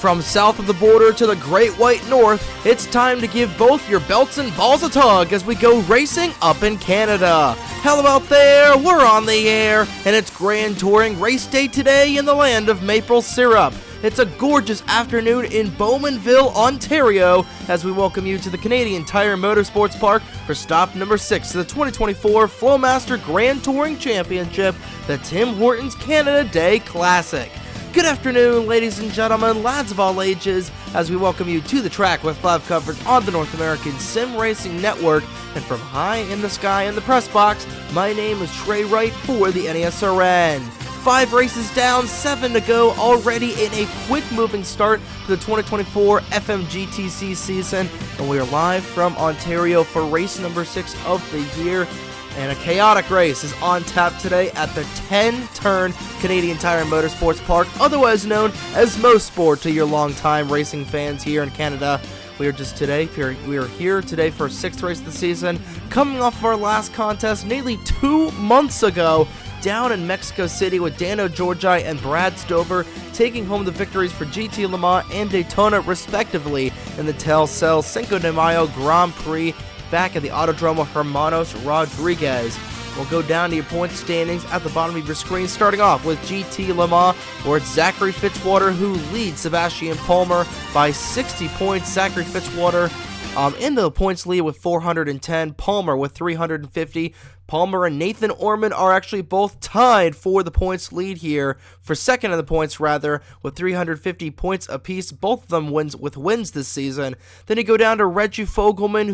From south of the border to the Great White North, it's time to give both your belts and balls a tug as we go racing up in Canada. Hello out there, we're on the air, and it's Grand Touring Race Day today in the land of maple syrup. It's a gorgeous afternoon in Bowmanville, Ontario, as we welcome you to the Canadian Tire Motorsports Park for stop number 6 to the 2024 Flowmaster Grand Touring Championship, the Tim Hortons Canada Day Classic. Good afternoon, ladies and gentlemen, lads of all ages, as we welcome you to the track with live coverage on the North American Sim Racing Network. And from high in the sky in the press box, my name is Trey Wright for the NASRN. 5 races down, 7 to go, already in a quick-moving start to the 2024 FMGTC season. And we are live from Ontario for race number 6 of the year. And a chaotic race is on tap today at the 10-turn Canadian Tire Motorsports Park, otherwise known as Mosport to your longtime racing fans here in Canada. We are here today for our 6th race of the season, coming off of our last contest nearly 2 months ago down in Mexico City with Dano Georgi and Brad Stover taking home the victories for GT Le Mans and Daytona respectively in the Telcel Cinco de Mayo Grand Prix back at the Autodromo Hermanos Rodriguez. We'll go down to your point standings at the bottom of your screen, starting off with GT Le Mans, where it's Zachary Fitzwater who leads Sebastian Palmer by 60 points. Zachary Fitzwater in the points lead with 410, Palmer with 350. Palmer and Nathan Orman are actually both tied for the points lead here, for second in the points rather, with 350 points apiece. Both of them wins this season. Then you go down to Reggie Fogelman,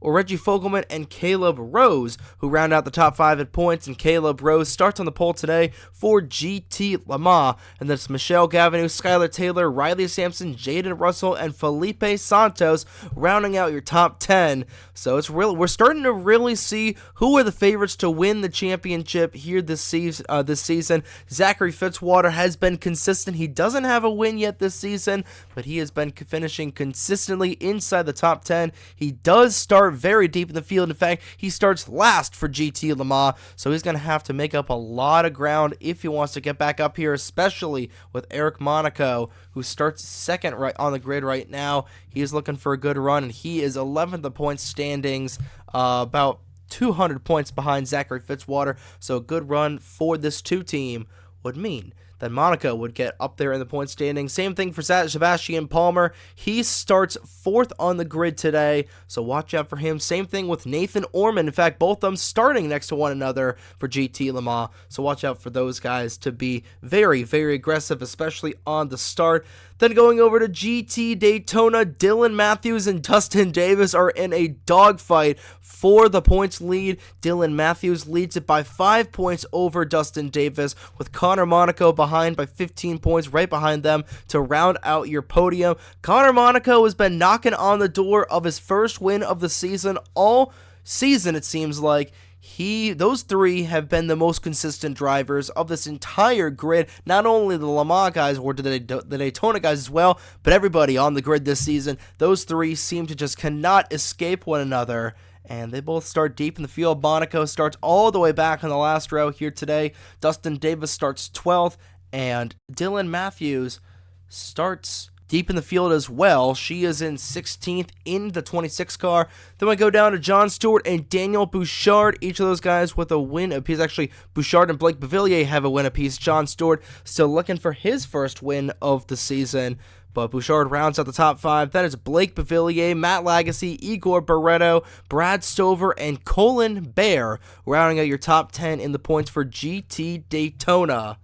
Reggie Fogelman and Caleb Rose, who round out the top 5 at points, and Caleb Rose starts on the pole today for GT Le Mans. And that's Michelle Gavinu, Skylar Taylor, Riley Sampson, Jaden Russell, and Felipe Santos rounding out your top 10. So we're starting to really see who are the favorites to win the championship here this season. Zachary Fitzwater has been consistent. He doesn't have a win yet this season, but he has been finishing consistently inside the top 10. He does start very deep in the field. In fact, he starts last for GT Le Mans, so he's going to have to make up a lot of ground if he wants to get back up here, especially with Eric Monaco, who starts second right on the grid right now. He is looking for a good run, and he is 11th in the points standings, about 200 points behind Zachary Fitzwater, so a good run for this 2 team would mean that Monaco would get up there in the point standing. Same thing for Sebastian Palmer. He starts 4th on the grid today, so watch out for him. Same thing with Nathan Orman. In fact, both of them starting next to one another for GT Le Mans, so watch out for those guys to be very, very aggressive, especially on the start. Then going over to GT Daytona, Dylan Matthews and Dustin Davis are in a dogfight for the points lead. Dylan Matthews leads it by 5 points over Dustin Davis, with Connor Monaco behind by 15 points right behind them to round out your podium. Connor Monaco has been knocking on the door of his first win of the season all season, it seems like. Those 3 have been the most consistent drivers of this entire grid. Not only the Le Mans guys or the Daytona guys as well, but everybody on the grid this season. Those 3 seem to just cannot escape one another, and they both start deep in the field. Monaco starts all the way back on the last row here today. Dustin Davis starts 12th, and Dylan Matthews starts deep in the field as well. She is in 16th in the 26 car. Then we go down to John Stewart and Daniel Bouchard, each of those guys with a win apiece. Actually, Bouchard and Blake Bavillier have a win apiece. John Stewart still looking for his first win of the season, but Bouchard rounds out the top 5. That is Blake Bavillier, Matt Lagasse, Igor Barreto, Brad Stover, and Colin Bear rounding out your top 10 in the points for GT Daytona.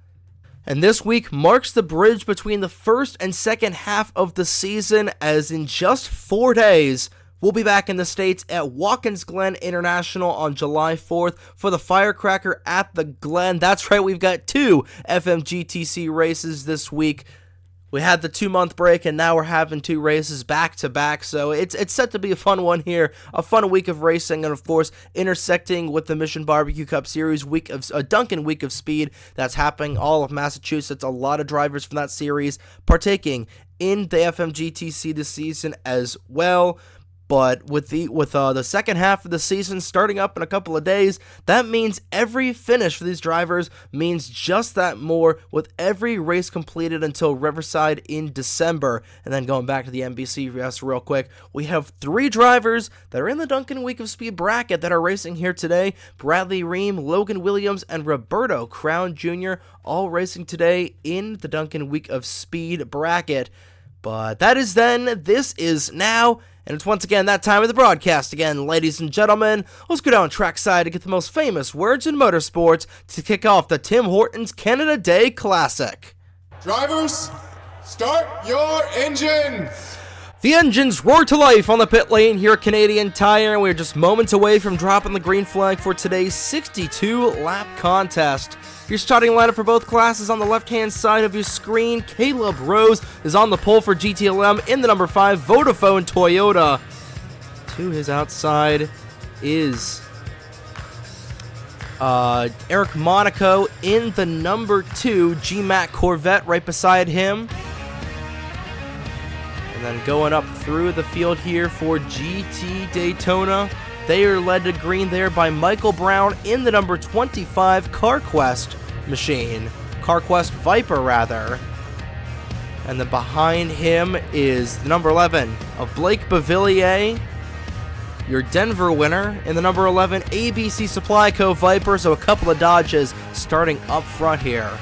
And this week marks the bridge between the first and second half of the season, as in just 4 days, we'll be back in the States at Watkins Glen International on July 4th for the Firecracker at the Glen. That's right, we've got 2 FMGTC races this week. We had the 2-month break, and now we're having 2 races back-to-back, so it's set to be a fun one here, a fun week of racing, and of course, intersecting with the Mission Barbecue Cup Series Duncan Week of Speed that's happening all of Massachusetts. A lot of drivers from that series partaking in the FMGTC this season as well. But with the second half of the season starting up in a couple of days, that means every finish for these drivers means just that more, with every race completed until Riverside in December. And then going back to the NBCS real quick, we have 3 drivers that are in the Duncan Week of Speed bracket that are racing here today. Bradley Ream, Logan Williams, and Roberto Crown Jr. all racing today in the Duncan Week of Speed bracket. But that is then, this is now, and it's once again that time of the broadcast again, ladies and gentlemen. Let's go down trackside to get the most famous words in motorsports to kick off the Tim Hortons Canada Day Classic. Drivers, start your engines! The engines roar to life on the pit lane here at Canadian Tire, and we're just moments away from dropping the green flag for today's 62-lap contest. Your starting lineup for both classes on the left-hand side of your screen. Caleb Rose is on the pole for GTLM in the number 5 Vodafone Toyota. To his outside is Eric Monaco in the number 2 GMAC Corvette right beside him. And then going up through the field here for GT Daytona, they are led to green there by Michael Brown in the number 25 CarQuest machine. CarQuest Viper, rather. And then behind him is the number 11 of Blake Bavillier, your Denver winner, in the number 11 ABC Supply Co. Viper, so a couple of Dodges starting up front here.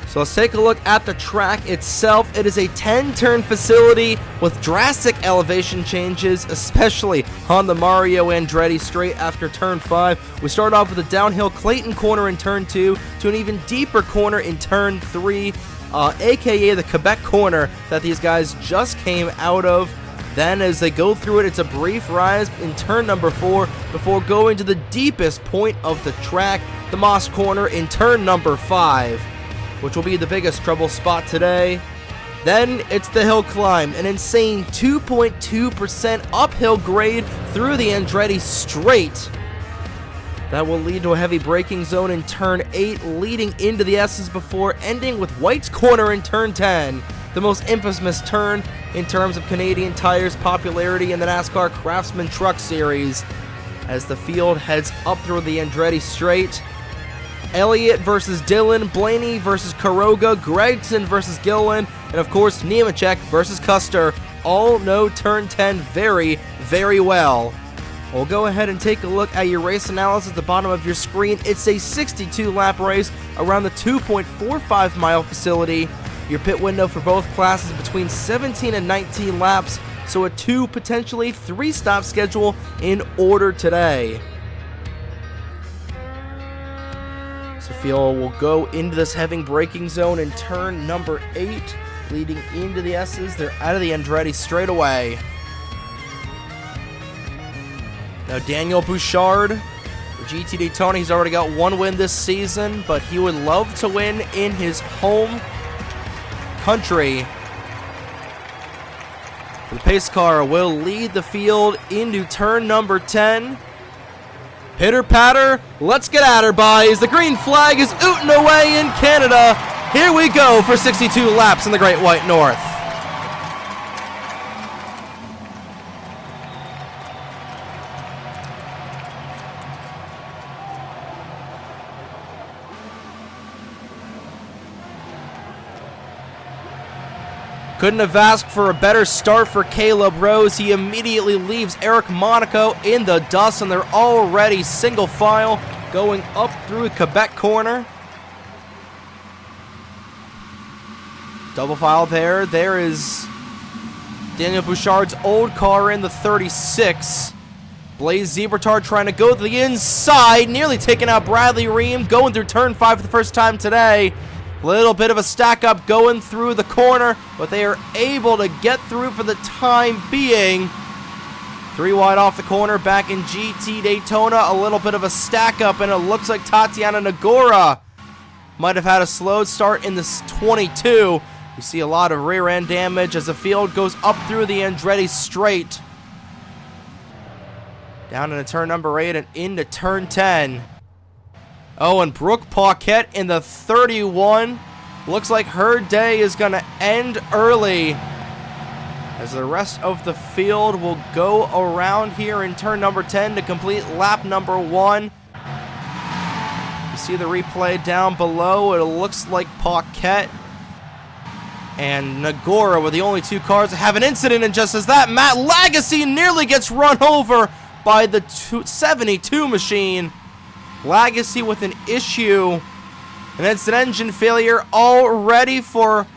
So let's take a look at the track itself. It is a 10-turn facility with drastic elevation changes, especially on the Mario Andretti straight after turn 5. We start off with a downhill Clayton corner in turn 2 to an even deeper corner in turn 3, aka the Quebec corner that these guys just came out of. Then as they go through it, it's a brief rise in turn number 4 before going to the deepest point of the track, the Moss corner in turn number 5. Which will be the biggest trouble spot today. Then it's the hill climb, an insane 2.2% uphill grade through the Andretti straight. That will lead to a heavy braking zone in turn 8, leading into the S's before ending with White's corner in turn 10, the most infamous turn in terms of Canadian Tire's popularity in the NASCAR Craftsman Truck Series. As the field heads up through the Andretti straight, Elliott versus Dillon, Blaney versus Karoga, Gregson versus Gillen, and of course Nemechek versus Custer all know turn 10 very, very well. We'll go ahead and take a look at your race analysis at the bottom of your screen. It's a 62-lap race around the 2.45 mile facility. Your pit window for both classes between 17 and 19 laps, so a 2, potentially 3 stop schedule in order today. Field will go into this heavy braking zone in turn number 8, leading into the S's. They're out of the Andretti straight away. Now Daniel Bouchard for GT Daytona, he's already got 1 win this season, but he would love to win in his home country. The pace car will lead the field into turn number 10. Pitter patter, let's get at her, boys. The green flag is ootin' away in Canada. Here we go for 62 laps in the Great White North. Couldn't have asked for a better start for Caleb Rose. He immediately leaves Eric Monaco in the dust, and they're already single file going up through Quebec corner. Double file there. There is Daniel Bouchard's old car in the 36. Blaze Zebertard trying to go to the inside, nearly taking out Bradley Ream, going through turn 5 for the first time today. Little bit of a stack up going through the corner, but they are able to get through for the time being. 3 wide off the corner back in GT Daytona. A little bit of a stack up, and it looks like Tatiana Nagora might have had a slow start in this 22. You see a lot of rear end damage as the field goes up through the Andretti straight. Down into turn number 8 and into turn 10. Oh, and Brooke Paquette in the 31. Looks like her day is going to end early as the rest of the field will go around here in turn number 10 to complete lap number 1. You see the replay down below. It looks like Paquette and Nagora were the only 2 cars to have an incident, and just as that, Matt Lagasse nearly gets run over by the 72 machine. Lagasse with an issue, and it's an engine failure already for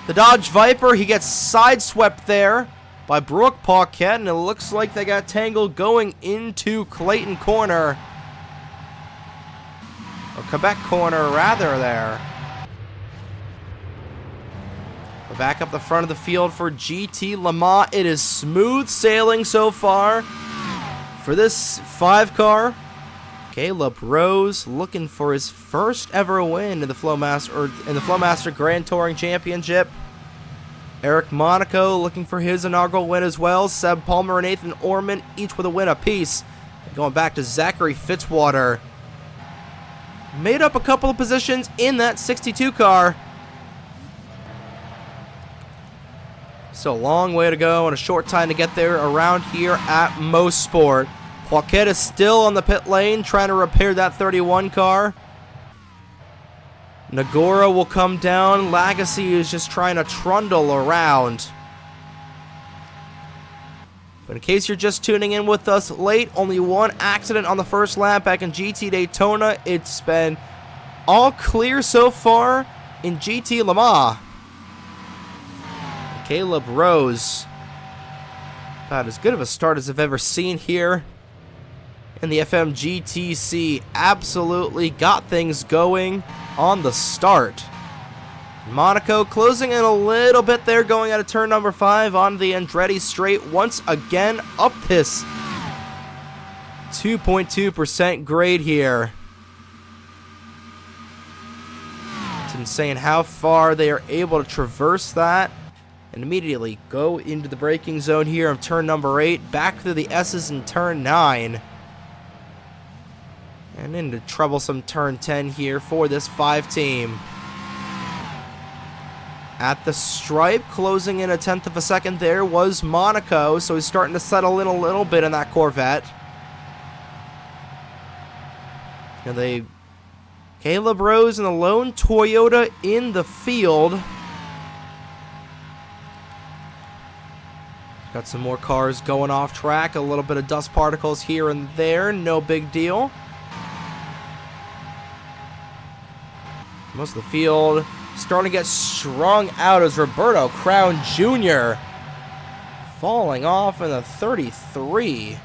the Dodge Viper. He gets sideswept there by Brooke Paquette, and it looks like they got tangled going into Clayton Corner. Or Quebec Corner, rather, there. We're back up the front of the field for GT Le Mans. It is smooth sailing so far for this 5-car. Caleb Rose looking for his first ever win in the Flowmaster Grand Touring Championship. Eric Monaco looking for his inaugural win as well. Seb Palmer and Nathan Orman each with a win apiece. Going back to Zachary Fitzwater. Made up a couple of positions in that 62 car. So a long way to go and a short time to get there around here at Mosport. Paquette is still on the pit lane trying to repair that 31 car. Nagora will come down. Lagasse is just trying to trundle around. But in case you're just tuning in with us late, only 1 accident on the first lap back in GT Daytona. It's been all clear so far in GT Le Mans. Caleb Rose, about as good of a start as I've ever seen here in the FMGTC. Absolutely got things going on the start. Monaco closing in a little bit there, going out of turn number 5 on the Andretti straight. Once again, up this 2.2% grade here. It's insane how far they are able to traverse that and immediately go into the braking zone here of turn number 8, back through the S's in turn 9, and into troublesome turn 10 here for this 5 team. At the stripe, closing in 1/10 of a second there was Monaco, so he's starting to settle in a little bit in that Corvette. And Caleb Rose and the lone Toyota in the field. Got some more cars going off track, a little bit of dust particles here and there, no big deal. Most of the field starting to get strung out as Roberto Crown Jr. falling off in the 33.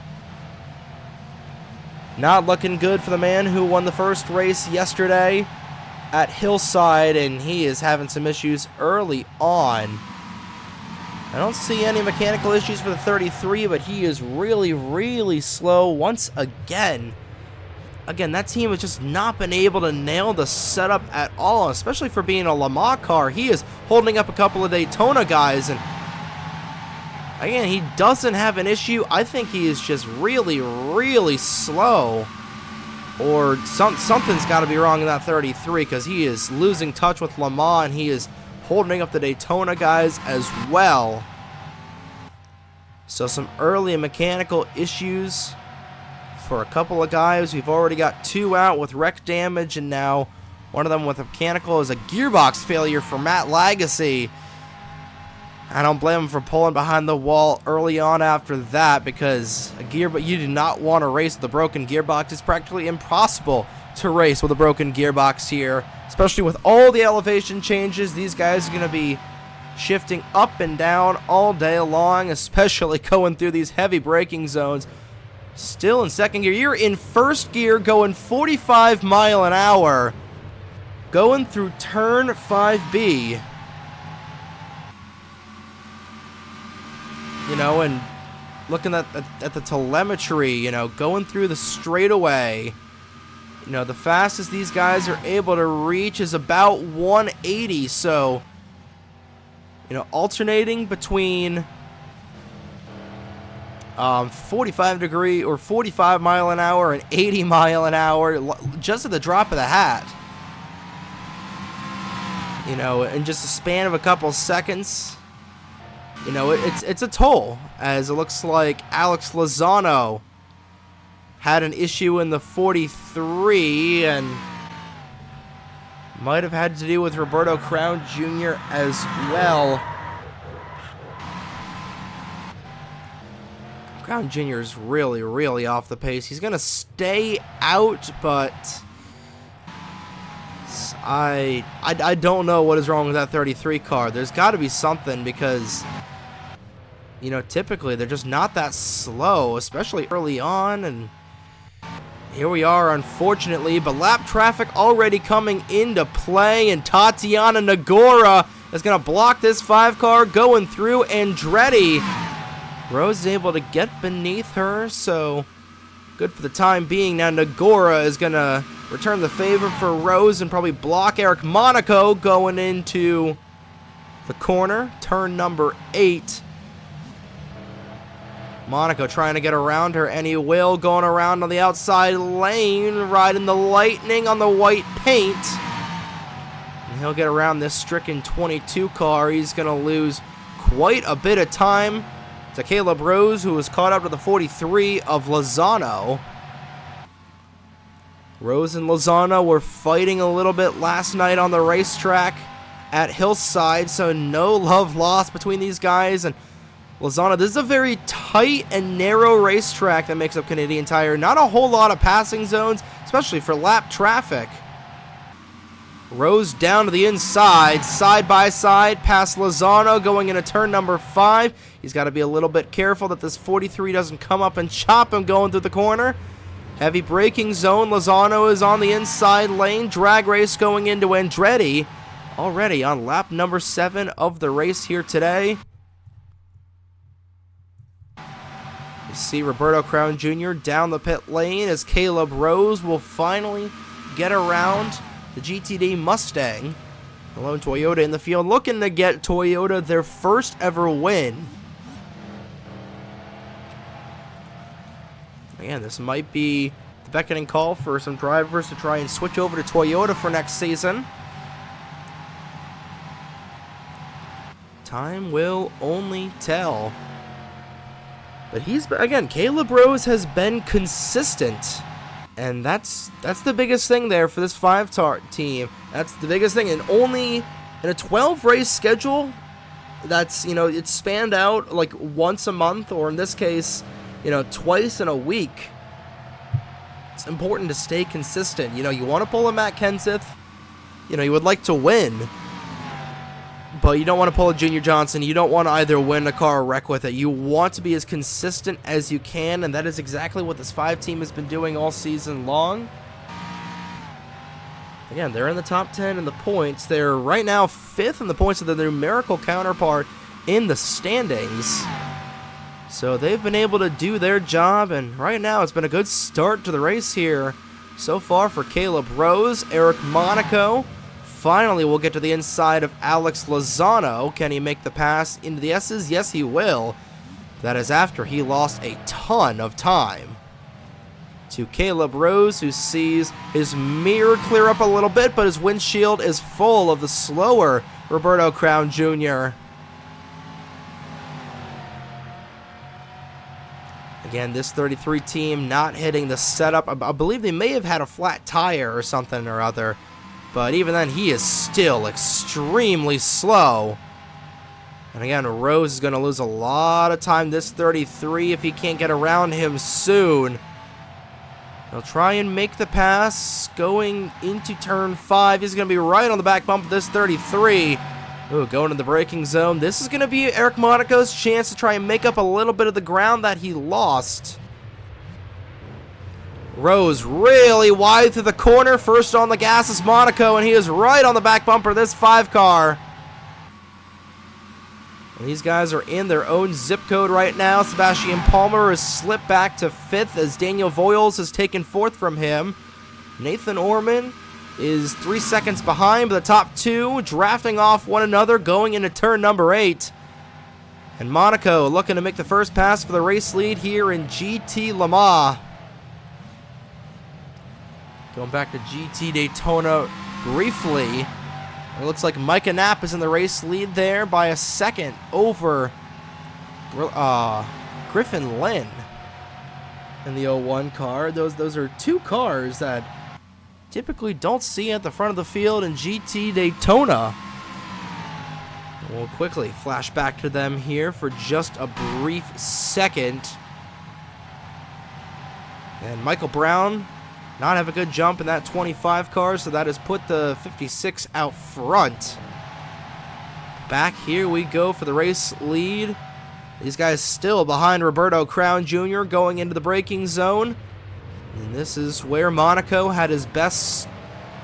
Not looking good for the man who won the first race yesterday at Hillside, and he is having some issues early on. I don't see any mechanical issues for the 33, but he is really, really slow once again. Again, that team has just not been able to nail the setup at all, especially for being a Le Mans car. He is holding up a couple of Daytona guys, and again, he doesn't have an issue. I think he is just really, really slow, or something's got to be wrong in that 33, because he is losing touch with Le Mans, and he is holding up the Daytona guys as well. So some early mechanical issues for a couple of guys. We've already got 2 out with wreck damage, and now one of them with a mechanical is a gearbox failure for Matt Lagasse. I don't blame him for pulling behind the wall early on after that, because you do not want to race with a broken gearbox. It's practically impossible to race with a broken gearbox here, especially with all the elevation changes. These guys are going to be shifting up and down all day long, especially going through these heavy braking zones. Still in second gear. You're in first gear going 45 mile an hour going through turn 5B. You know, and looking at the telemetry, you know, going through the straightaway, you know, the fastest these guys are able to reach is about 180. So, you know, alternating between 45 degree or 45 mile an hour and 80 mile an hour just at the drop of the hat. You know, in just a span of a couple seconds. you know, it's a toll, as it looks like Alex Lozano had an issue in the 43 and might have had to do with Roberto Crown Jr. as well. Crown Jr. is really, really off the pace. He's going to stay out, but I don't know what is wrong with that 33 car. There's got to be something because, you know, typically they're just not that slow, especially early on, and here we are, unfortunately, but lap traffic already coming into play, and Tatiana Nagora is going to block this 5 car going through Andretti. Rose is able to get beneath her, so good for the time being. Now Nagora is going to return the favor for Rose and probably block Eric Monaco going into the corner, turn number 8. Monaco trying to get around her, and he will, going around on the outside lane, riding the lightning on the white paint. And he'll get around this stricken 22 car. He's going to lose quite a bit of time to Caleb Rose, who was caught up to the 43 of Lozano. Rose and Lozano were fighting a little bit last night on the racetrack at Hillside, so no love lost between these guys. And Lozano, this is a very tight and narrow racetrack that makes up Canadian Tire. Not a whole lot of passing zones, especially for lap traffic. Rose down to the inside, side by side, past Lozano going into turn number 5. He's got to be a little bit careful that this 43 doesn't come up and chop him going through the corner. Heavy braking zone. Lozano is on the inside lane. Drag race going into Andretti. Already on lap number 7 of the race here today. You see Roberto Crown Jr. down the pit lane as Caleb Rose will finally get around the GTD Mustang. The lone Toyota in the field, looking to get Toyota their first ever win. Again, this might be the beckoning call for some drivers to try and switch over to Toyota for next season. Time will only tell. But again, Caleb Rose has been consistent. And that's the biggest thing there for this 5-car team. That's the biggest thing. And only in a 12-race schedule, that's, you know, it's spanned out like once a month, or in this case, you know, twice in a week. It's important to stay consistent. You know, you want to pull a Matt Kenseth. You know, you would like to win. But you don't want to pull a Junior Johnson. You don't want to either win a car or wreck with it. You want to be as consistent as you can, and that is exactly what this 5 team has been doing all season long. Again, they're in the top 10 in the points. They're right now 5th in the points of the numerical counterpart in the standings. So they've been able to do their job, and right now it's been a good start to the race here so far for Caleb Rose. Eric Monaco finally will get to the inside of Alex Lozano. Can he make the pass into the S's? Yes, he will. That is after he lost a ton of time to Caleb Rose, who sees his mirror clear up a little bit, but his windshield is full of the slower Roberto Crown Jr. Again, this 33 team not hitting the setup. I believe they may have had a flat tire or something or other. But even then, he is still extremely slow. And again, Rose is going to lose a lot of time, this 33, if he can't get around him soon. He'll try and make the pass going into turn 5. He's going to be right on the back bump of this 33. Ooh, going to the braking zone. This is going to be Eric Monaco's chance to try and make up a little bit of the ground that he lost. Rose really wide through the corner. First on the gas is Monaco, and he is right on the back bumper of this 5 car. And these guys are in their own zip code right now. Sebastian Palmer has slipped back to 5th as Daniel Voiles has taken 4th from him. Nathan Orman is 3 seconds behind, but the top 2 drafting off one another going into turn number 8. And Monaco looking to make the first pass for the race lead here in GT Le Mans. Going back to GT Daytona briefly. It looks like Micah Knapp is in the race lead there by a second over Griffin Lynn in the 01 car. Those are two cars that typically don't see at the front of the field in GT Daytona. We'll quickly flash back to them here for just a brief second. And Michael Brown not have a good jump in that 25 car, so that has put the 56 out front. Back here we go for the race lead. These guys still behind Roberto Crown Jr. going into the braking zone. And this is where Monaco had his best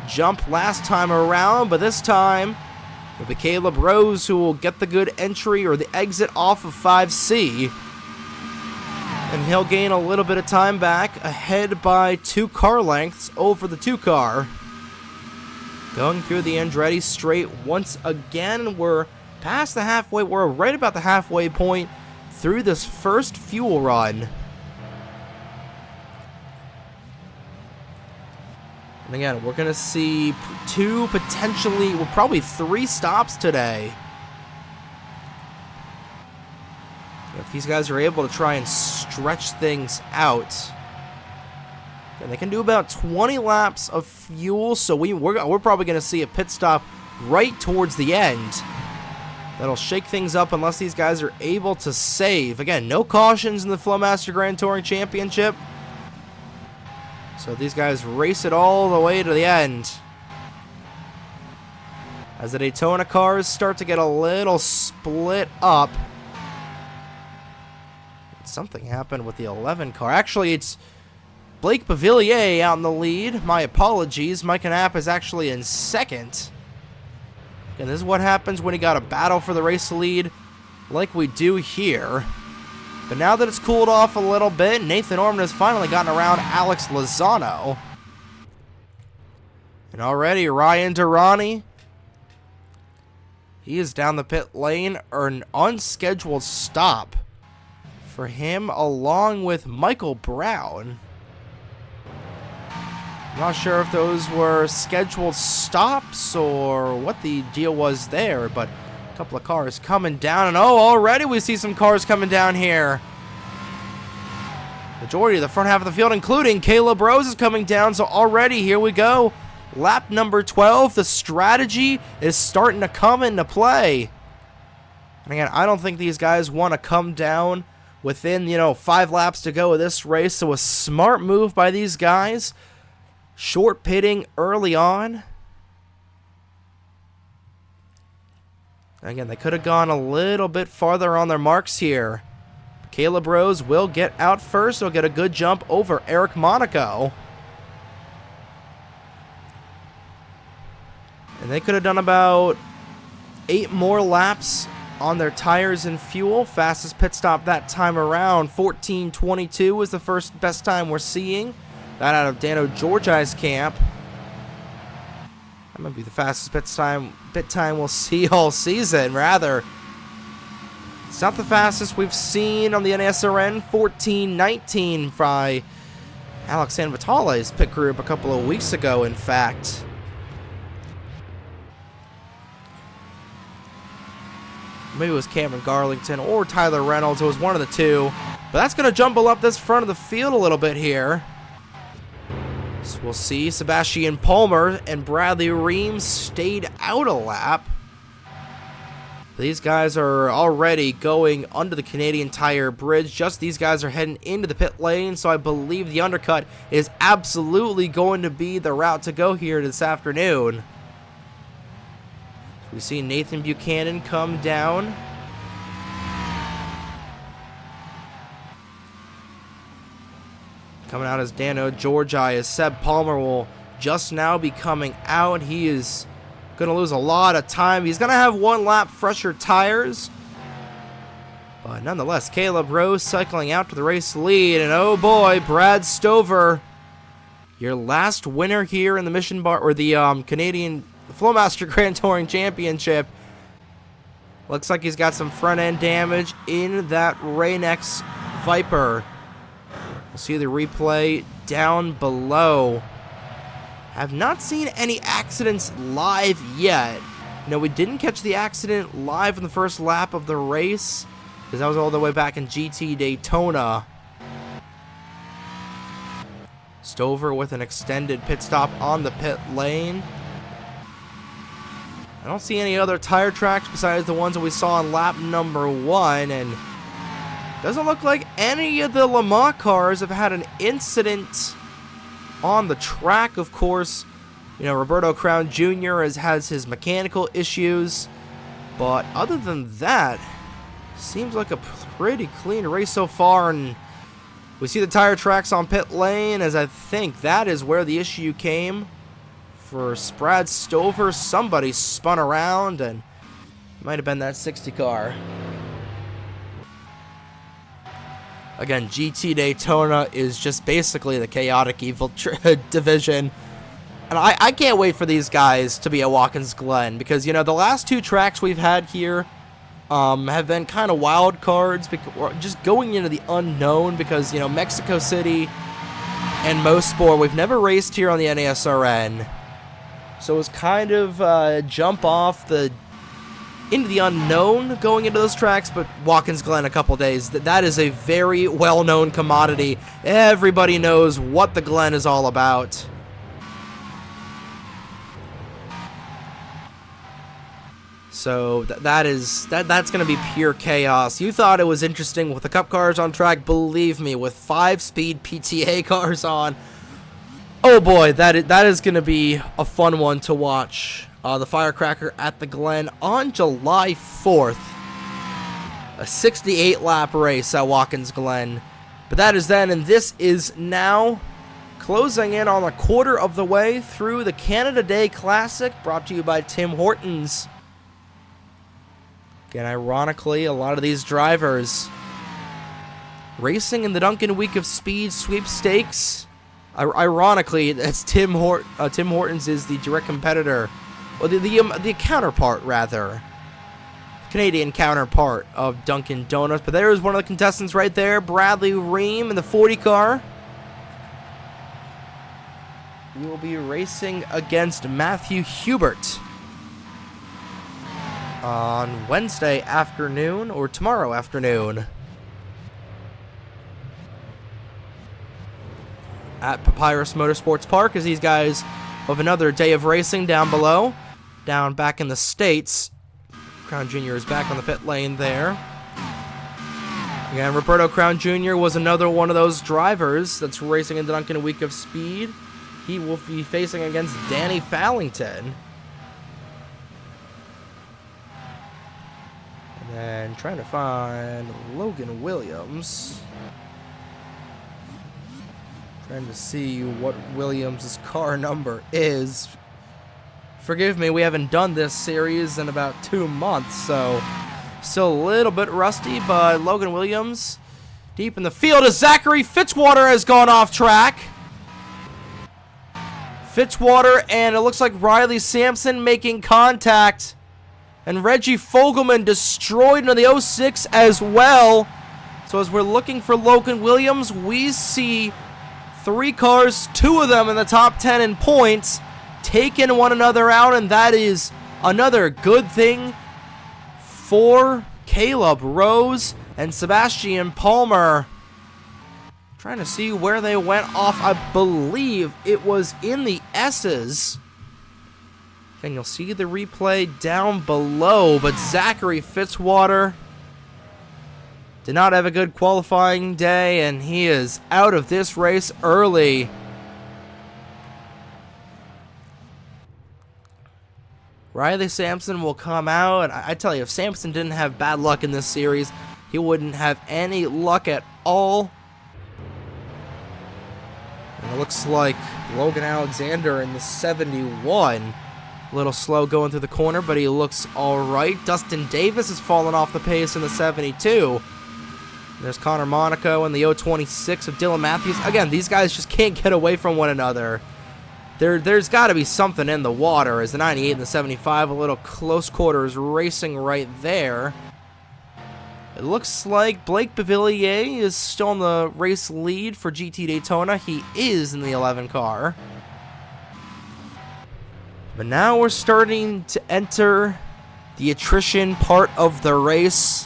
jump last time around, but this time it'll be Caleb Rose who will get the good entry or the exit off of 5C. And he'll gain a little bit of time back, ahead by 2 car lengths over the 2 car. Going through the Andretti straight once again. We're past the halfway, we're right about the halfway point through this first fuel run. And again, we're going to see 2, potentially, well, probably 3 stops today. If these guys are able to try and stretch things out, and they can do about 20 laps of fuel, so we're probably going to see a pit stop right towards the end. That'll shake things up unless these guys are able to save. Again, no cautions in the Flowmaster Grand Touring Championship. So these guys race it all the way to the end. As the Daytona cars start to get a little split up. Something happened with the 11 car. Actually, it's Blake Bavillier out in the lead. My apologies. Mike Knapp is actually in second. And this is what happens when you got a battle for the race lead like we do here. But now that it's cooled off a little bit, Nathan Orman has finally gotten around Alex Lozano. And already Ryan Durrani, he is down the pit lane, or an unscheduled stop for him along with Michael Brown. I'm not sure if those were scheduled stops or what the deal was there, but a couple of cars coming down, and oh, already we see some cars coming down here. Majority of the front half of the field, including Caleb Rose, is coming down, so already here we go. Lap number 12, the strategy is starting to come into play. And again, I don't think these guys want to come down within, 5 laps to go of this race, so a smart move by these guys. Short pitting early on. Again, they could have gone a little bit farther on their marks here. Caleb Rose will get out first. He'll get a good jump over Eric Monaco. And they could have done about 8 more laps on their tires and fuel. Fastest pit stop that time around, 14:22 was the first best time we're seeing. That out of Dano Georgi's camp. That might be the fastest pit time we'll see all season, rather. It's not the fastest we've seen on the NSRN, 14:19 by Alex Sanvitale's pit group a couple of weeks ago, in fact. Maybe it was Cameron Garlington or Tyler Reynolds. It was one of the two. But that's going to jumble up this front of the field a little bit here. So we'll see. Sebastian Palmer and Bradley Reams stayed out a lap. These guys are already going under the Canadian Tire Bridge. Just these guys are heading into the pit lane, so I believe the undercut is absolutely going to be the route to go here this afternoon. We see Nathan Buchanan come down. Coming out as Dano Georgi, as Seb Palmer will just now be coming out. He is going to lose a lot of time. He's going to have 1 lap fresher tires. But nonetheless, Caleb Rose cycling out to the race lead. And oh boy, Brad Stover, your last winner here in the Mission Bar, or the Canadian Flowmaster Grand Touring Championship. Looks like he's got some front end damage in that Rain-X Viper. We'll see the replay down below. Have not seen any accidents live yet. We didn't catch the accident live in the first lap of the race. because that was all the way back in GT Daytona. Stover with an extended pit stop on the pit lane. I don't see any other tire tracks besides the ones that we saw on lap number 1, and doesn't look like any of the Le Mans cars have had an incident on the track. Of course, you know, Roberto Crown Jr. has his mechanical issues, but other than that, seems like a pretty clean race so far. And we see the tire tracks on pit lane, as I think that is where the issue came for Brad Stover. Somebody spun around, and it might have been that 60 car. Again, GT Daytona is just basically the chaotic evil division. And I can't wait for these guys to be at Watkins Glen, because, you know, the last 2 tracks we've had here have been kind of wild cards, just going into the unknown, because, you know, Mexico City and Mosport, we've never raced here on the NASRN. So it was kind of jump off into the unknown going into those tracks, but Watkins Glen a couple days, that is a very well-known commodity. Everybody knows what the Glen is all about. So that's going to be pure chaos. You thought it was interesting with the Cup cars on track. Believe me, with 5-speed PTA cars on, oh boy, that is going to be a fun one to watch. The Firecracker at the Glen on July 4th. A 68-lap race at Watkins Glen. But that is then, and this is now closing in on a quarter of the way through the Canada Day Classic, brought to you by Tim Hortons. Again, ironically, a lot of these drivers racing in the Duncan Week of Speed sweepstakes. Ironically, that's Tim Hortons is the direct competitor, or the counterpart, rather. Canadian counterpart of Dunkin' Donuts. But there's one of the contestants right there, Bradley Ream in the 40 car. We will be racing against Matthew Hubert on Wednesday afternoon, or tomorrow afternoon, at Papyrus Motorsports Park, as these guys have another day of racing down below, down back in the States. Crown Jr. is back on the pit lane there. Again, Roberto Crown Jr. was another one of those drivers that's racing in the Duncan Week of Speed. He will be facing against Danny Fallington. And trying to find Logan Williams. Trying to see what Williams' car number is. Forgive me, we haven't done this series in about 2 months, so still a little bit rusty, but Logan Williams deep in the field as Zachary Fitzwater has gone off track. Fitzwater, and it looks like Riley Sampson making contact. And Reggie Fogelman destroyed into the 06 as well. So as we're looking for Logan Williams, we see 3 cars, 2 of them in the top 10 in points, taking one another out, and that is another good thing for Caleb Rose and Sebastian Palmer. Trying to see where they went off. I believe it was in the S's. And you'll see the replay down below, but Zachary Fitzwater did not have a good qualifying day, and he is out of this race early. Riley Sampson will come out, and I tell you, if Sampson didn't have bad luck in this series, he wouldn't have any luck at all. And it looks like Logan Alexander in the 71. A little slow going through the corner, but he looks alright. Dustin Davis has fallen off the pace in the 72. There's Connor Monaco and the 026 of Dylan Matthews. Again, these guys just can't get away from one another. There's got to be something in the water, as the 98 and the 75, a little close quarters racing right there. It looks like Blake Bavillier is still in the race lead for GT Daytona. He is in the 11 car. But now we're starting to enter the attrition part of the race.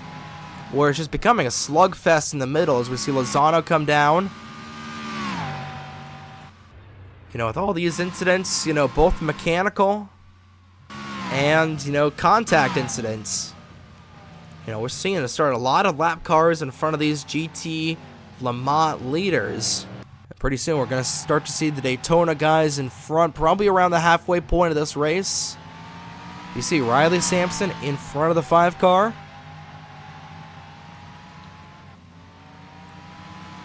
where it's just becoming a slugfest in the middle as we see Lozano come down. You know, with all these incidents, you know, both mechanical and, you know, contact incidents. You know, we're seeing to start a lot of lap cars in front of these GT Le Mans leaders. Pretty soon we're going to start to see the Daytona guys in front, probably around the halfway point of this race. You see Riley Sampson in front of the 5 car.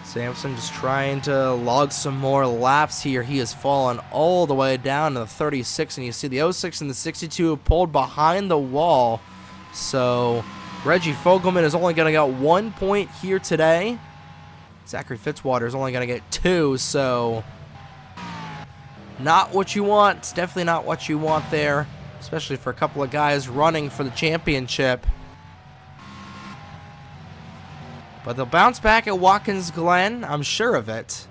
Sampson just trying to log some more laps here. He has fallen all the way down to the 36, and you see the 06 and the 62 have pulled behind the wall. So Reggie Fogelman is only going to get 1 point here today. Zachary Fitzwater is only going to get 2, so not what you want. It's definitely not what you want there, especially for a couple of guys running for the championship. But they'll bounce back at Watkins Glen, I'm sure of it.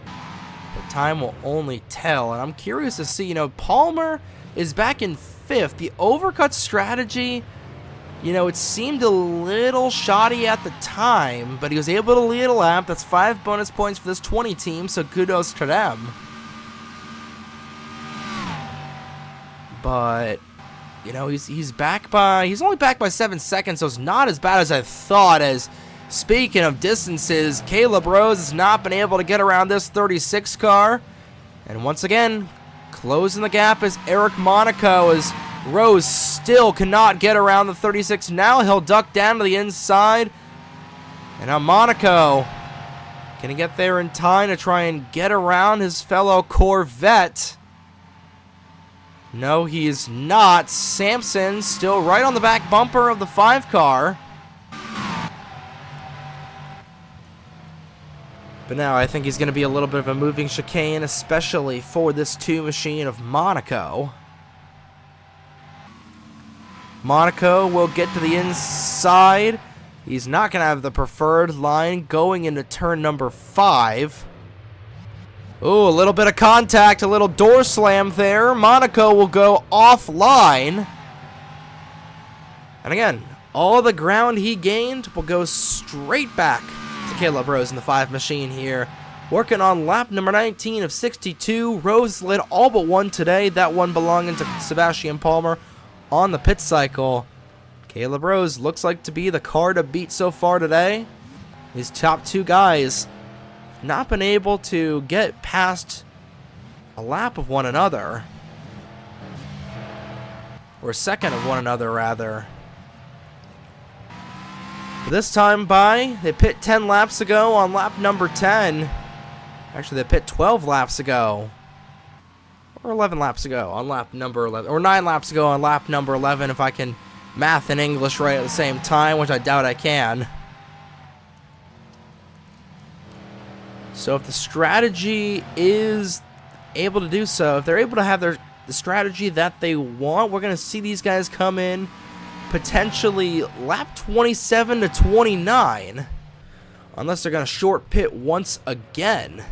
But time will only tell, and I'm curious to see, you know, Palmer is back in 5th. The overcut strategy, you know, it seemed a little shoddy at the time, but he was able to lead a lap. That's 5 bonus points for this 20 team, so kudos to them. But you know, he's only back by 7 seconds, so it's not as bad as I thought. As speaking of distances, Caleb Rose has not been able to get around this 36 car. And once again, closing the gap is Eric Monaco, as Rose still cannot get around the 36. Now he'll duck down to the inside. And now Monaco, can he get there in time to try and get around his fellow Corvette? No, he's not. Sampson still right on the back bumper of the 5 car. But now I think he's going to be a little bit of a moving chicane, especially for this 2 machine of Monaco. Monaco will get to the inside. He's not going to have the preferred line going into turn number 5. Ooh, a little bit of contact, a little door slam there. Monaco will go offline. And again, all the ground he gained will go straight back to Caleb Rose in the 5 machine here. Working on lap number 19 of 62. Rose led all but one today. That one belonging to Sebastian Palmer on the pit cycle. Caleb Rose looks like to be the car to beat so far today. These top 2 guys not been able to get past a lap of one another, or a second of one another rather. But this time they pit 10 laps ago on lap number 10. Actually, they pit 12 laps ago, or 11 laps ago on lap number 11, or 9 laps ago on lap number 11, if I can math and English right at the same time, which I doubt I can. So if the strategy is able to do so, if they're able to have the strategy that they want, we're going to see these guys come in potentially lap 27 to 29, unless they're going to short pit once again.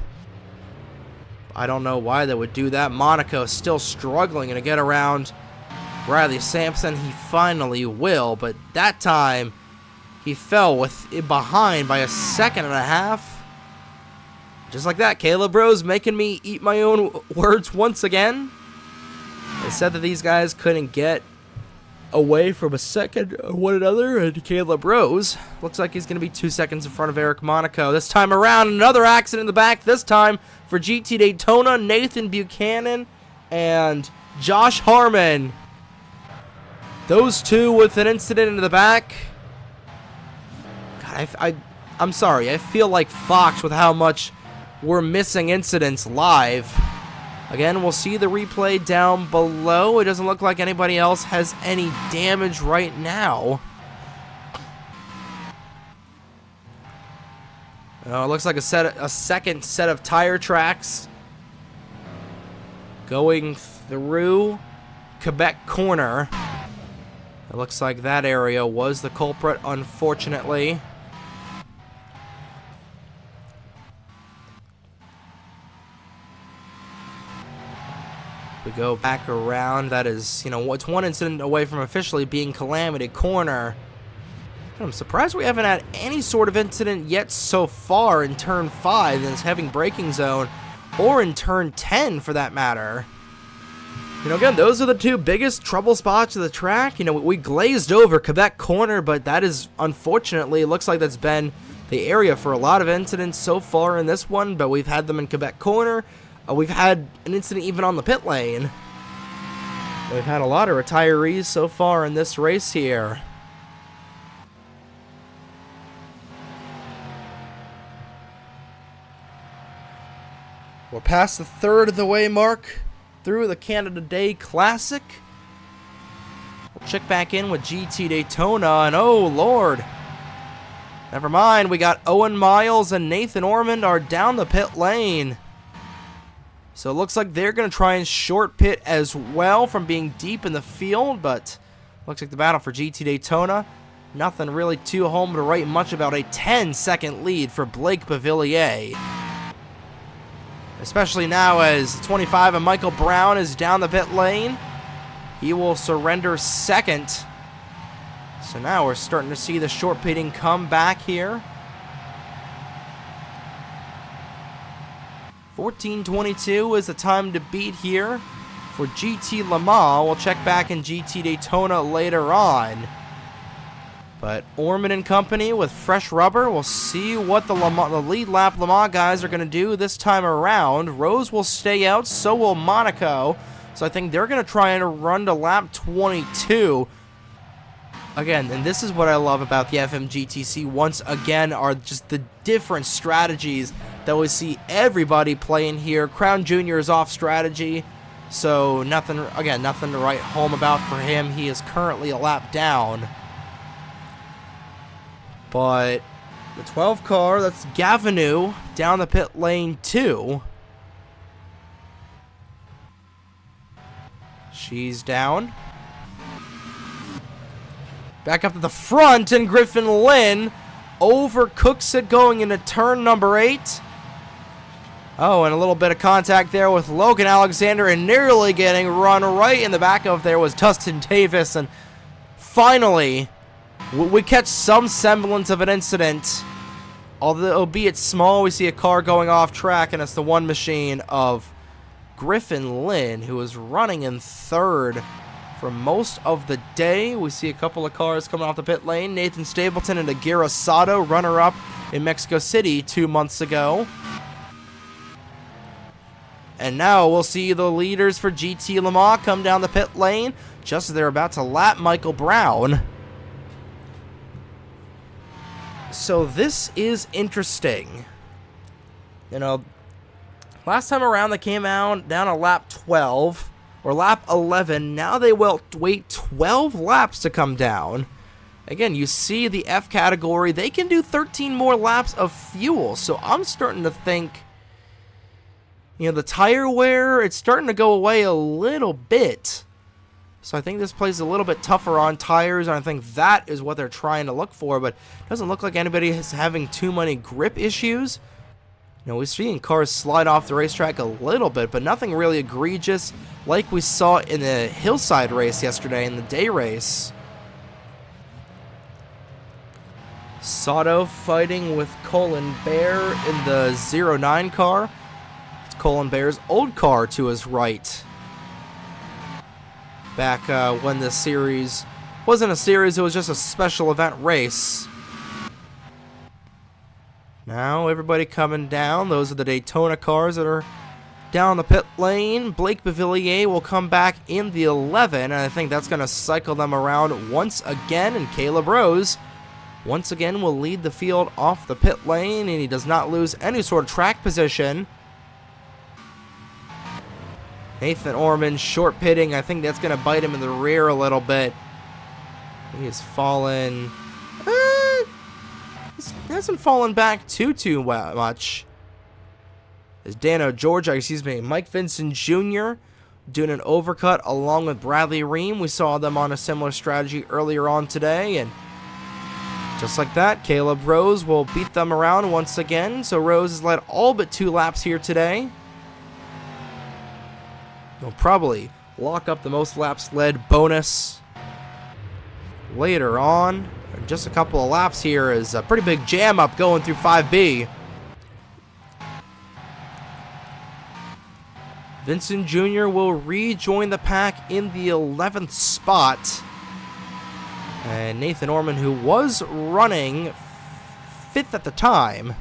I don't know why they would do that. Monaco is still struggling to get around Riley Sampson. He finally will, but that time he fell behind by 1.5 seconds. Just like that, Caleb Rose making me eat my own words once again. They said that these guys couldn't get away from a second of one another, and Caleb Rose looks like he's going to be 2 seconds in front of Eric Monaco. This time around, another accident in the back, this time for GT Daytona, Nathan Buchanan and Josh Harmon. Those two with an incident in the back. God, I'm sorry, I feel like Fox with how much we're missing incidents live. Again, we'll see the replay down below. It doesn't look like anybody else has any damage right now. It looks like a second set of tire tracks going through Quebec corner. It looks like that area was the culprit, unfortunately. We We go back around. That is, it's one incident away from officially being Calamity Corner. I'm surprised we haven't had any sort of incident yet so far in turn 5 in this heavy braking zone, or in turn 10 for that matter. Again, those are the two biggest trouble spots of the track. We glazed over Quebec Corner, but that is, unfortunately, it looks like that's been the area for a lot of incidents so far in this one, but we've had them in Quebec Corner. We've had an incident even on the pit lane. We've had a lot of retirees so far in this race here. We're past the third of the way mark through the Canada Day Classic. We'll check back in with GT Daytona, and oh lord, never mind, we got Owen Miles and Nathan Ormond are down the pit lane. So it looks like they're going to try and short pit as well from being deep in the field, but looks like the battle for GT Daytona, nothing really too home to write much about. A 10-second lead for Blake Bavillier. Especially now as 25 and Michael Brown is down the pit lane. He will surrender second. So now we're starting to see the short pitting come back here. 14:22 is the time to beat here for GT Le Mans. We'll check back in GT Daytona later on. But Orman and company with fresh rubber. We'll see what the lead lap Le Mans guys are going to do this time around. Rose will stay out, so will Monaco. So I think they're going to try and run to lap 22. Again, and this is what I love about the FMGTC once again, are just the different strategies that we see everybody playing here. Crown Jr. is off strategy, so nothing to write home about for him. He is currently a lap down. But the 12 car, that's Gavinou, down the pit lane 2. She's down. Back up to the front, and Griffin Lynn overcooks it going into turn number 8. Oh, and a little bit of contact there with Logan Alexander, and nearly getting run right in the back of there was Dustin Davis. And finally, we catch some semblance of an incident. Although, albeit small, we see a car going off track, and it's the one machine of Griffin Lynn, who is running in third for most of the day. We see a couple of cars coming off the pit lane. Nathan Stapleton and Aguirre Sato, runner-up in Mexico City 2 months ago. And now we'll see the leaders for GT Le Mans come down the pit lane just as they're about to lap Michael Brown. So this is interesting. Last time around they came out down a lap 12 or lap 11. Now they will wait 12 laps to come down. Again, you see the F category, they can do 13 more laps of fuel. So I'm starting to think, the tire wear, it's starting to go away a little bit. So I think this plays a little bit tougher on tires, and I think that is what they're trying to look for. But it doesn't look like anybody is having too many grip issues. We're seeing cars slide off the racetrack a little bit, but nothing really egregious like we saw in the Hillside race yesterday in the day race. Sato fighting with Colin Bear in the 09 car. It's Colin Bear's old car to his right. Back when this series wasn't a series, it was just a special event race. Now everybody coming down. Those are the Daytona cars that are down the pit lane. Blake Bavillier will come back in the 11, and I think that's going to cycle them around once again. And Caleb Rose once again will lead the field off the pit lane, and he does not lose any sort of track position. Nathan Orman short pitting. I think that's going to bite him in the rear a little bit. He has fallen. He hasn't fallen back too much. As Mike Vincent Jr. doing an overcut along with Bradley Ream. We saw them on a similar strategy earlier on today, and just like that, Caleb Rose will beat them around once again. So Rose has led all but 2 laps here today. We'll probably lock up the most laps led bonus later on. Just a couple of laps here is a pretty big jam up going through 5B. Vincent Jr. will rejoin the pack in the 11th spot. And Nathan Orman, who was running 5th at the time,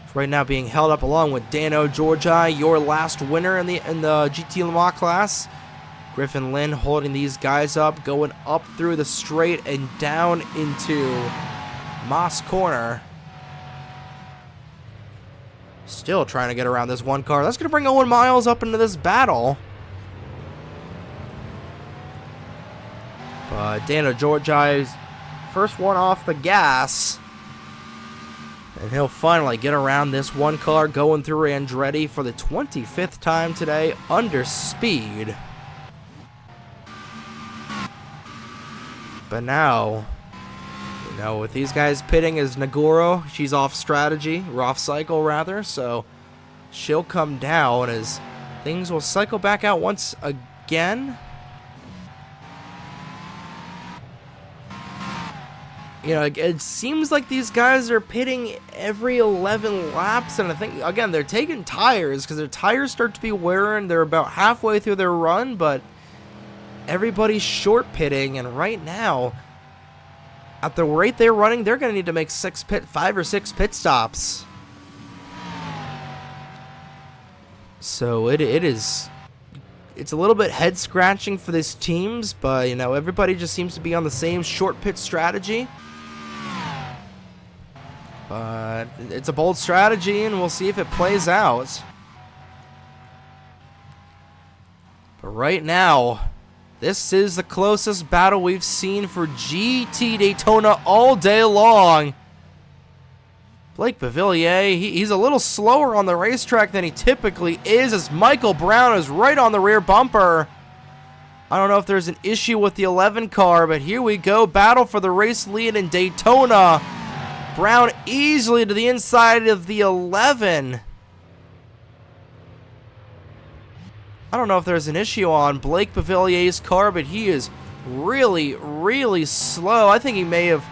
is right now being held up along with Dano Georgi, your last winner in the GT Le Mans class. Griffin Lynn holding these guys up, going up through the straight and down into Moss Corner. Still trying to get around this one car. That's going to bring Owen Miles up into this battle. But Dano Georgi's first one off the gas. And he'll finally get around this one car going through Andretti for the 25th time today under speed. But now, you know, with these guys pitting as Nagoro, she's off strategy, or off cycle rather, so she'll come down as things will cycle back out once again. You know, it seems like these guys are pitting every 11 laps, and I think, again, they're taking tires, because their tires start to be wearing. They're about halfway through their run, but everybody's short pitting, and right now, at the rate they're running, they're going to need to make 5 or 6 pit stops. So it's a little bit head scratching for these teams, but you know, everybody just seems to be on the same short pit strategy. But it's a bold strategy, and we'll see if it plays out. But right now, this is the closest battle we've seen for GT Daytona all day long. Blake Bavillier, he's a little slower on the racetrack than he typically is, as Michael Brown is right on the rear bumper. I don't know if there's an issue with the 11 car, but here we go. Battle for the race lead in Daytona. Brown easily to the inside of the 11. I don't know if there's an issue on Blake Bavillier's car, but he is really, really slow. I think he may have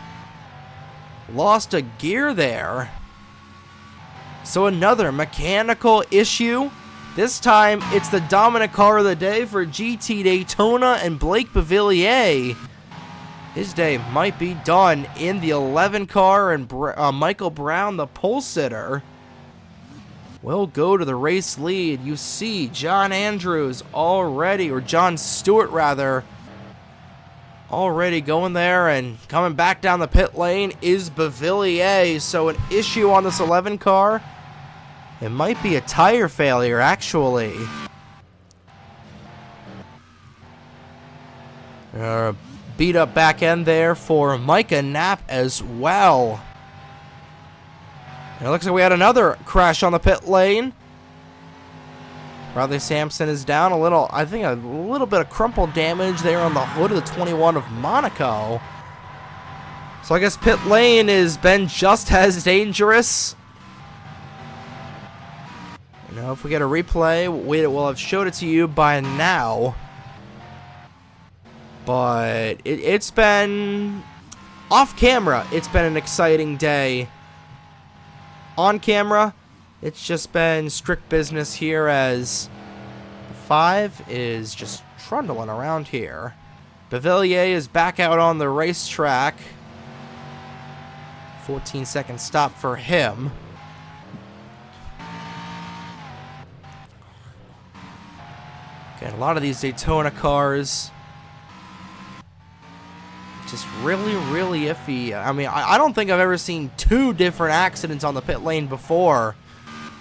lost a gear there. So another mechanical issue. This time, it's the dominant car of the day for GT Daytona, and Blake Bavillier. His day might be done in the 11 car, and Michael Brown, the pole sitter, will go to the race lead. You see John Andrews already, or John Stewart rather, already going there, and coming back down the pit lane is Bavillier. So an issue on this 11 car. It might be a tire failure, actually. Beat up back end there for Micah Knapp as well. And it looks like we had another crash on the pit lane. Riley Sampson is down a little, I think a little bit of crumple damage there on the hood of the 21 of Monaco. So I guess pit lane has been just as dangerous. You know, if we get a replay, we will have showed it to you by now. But it's been, off camera, it's been an exciting day. On camera, it's just been strict business here, as the 5 is just trundling around here. Bavillier is back out on the racetrack. 14-second stop for him. Okay, a lot of these Daytona cars just really, really iffy. I mean, I don't think I've ever seen 2 different accidents on the pit lane before.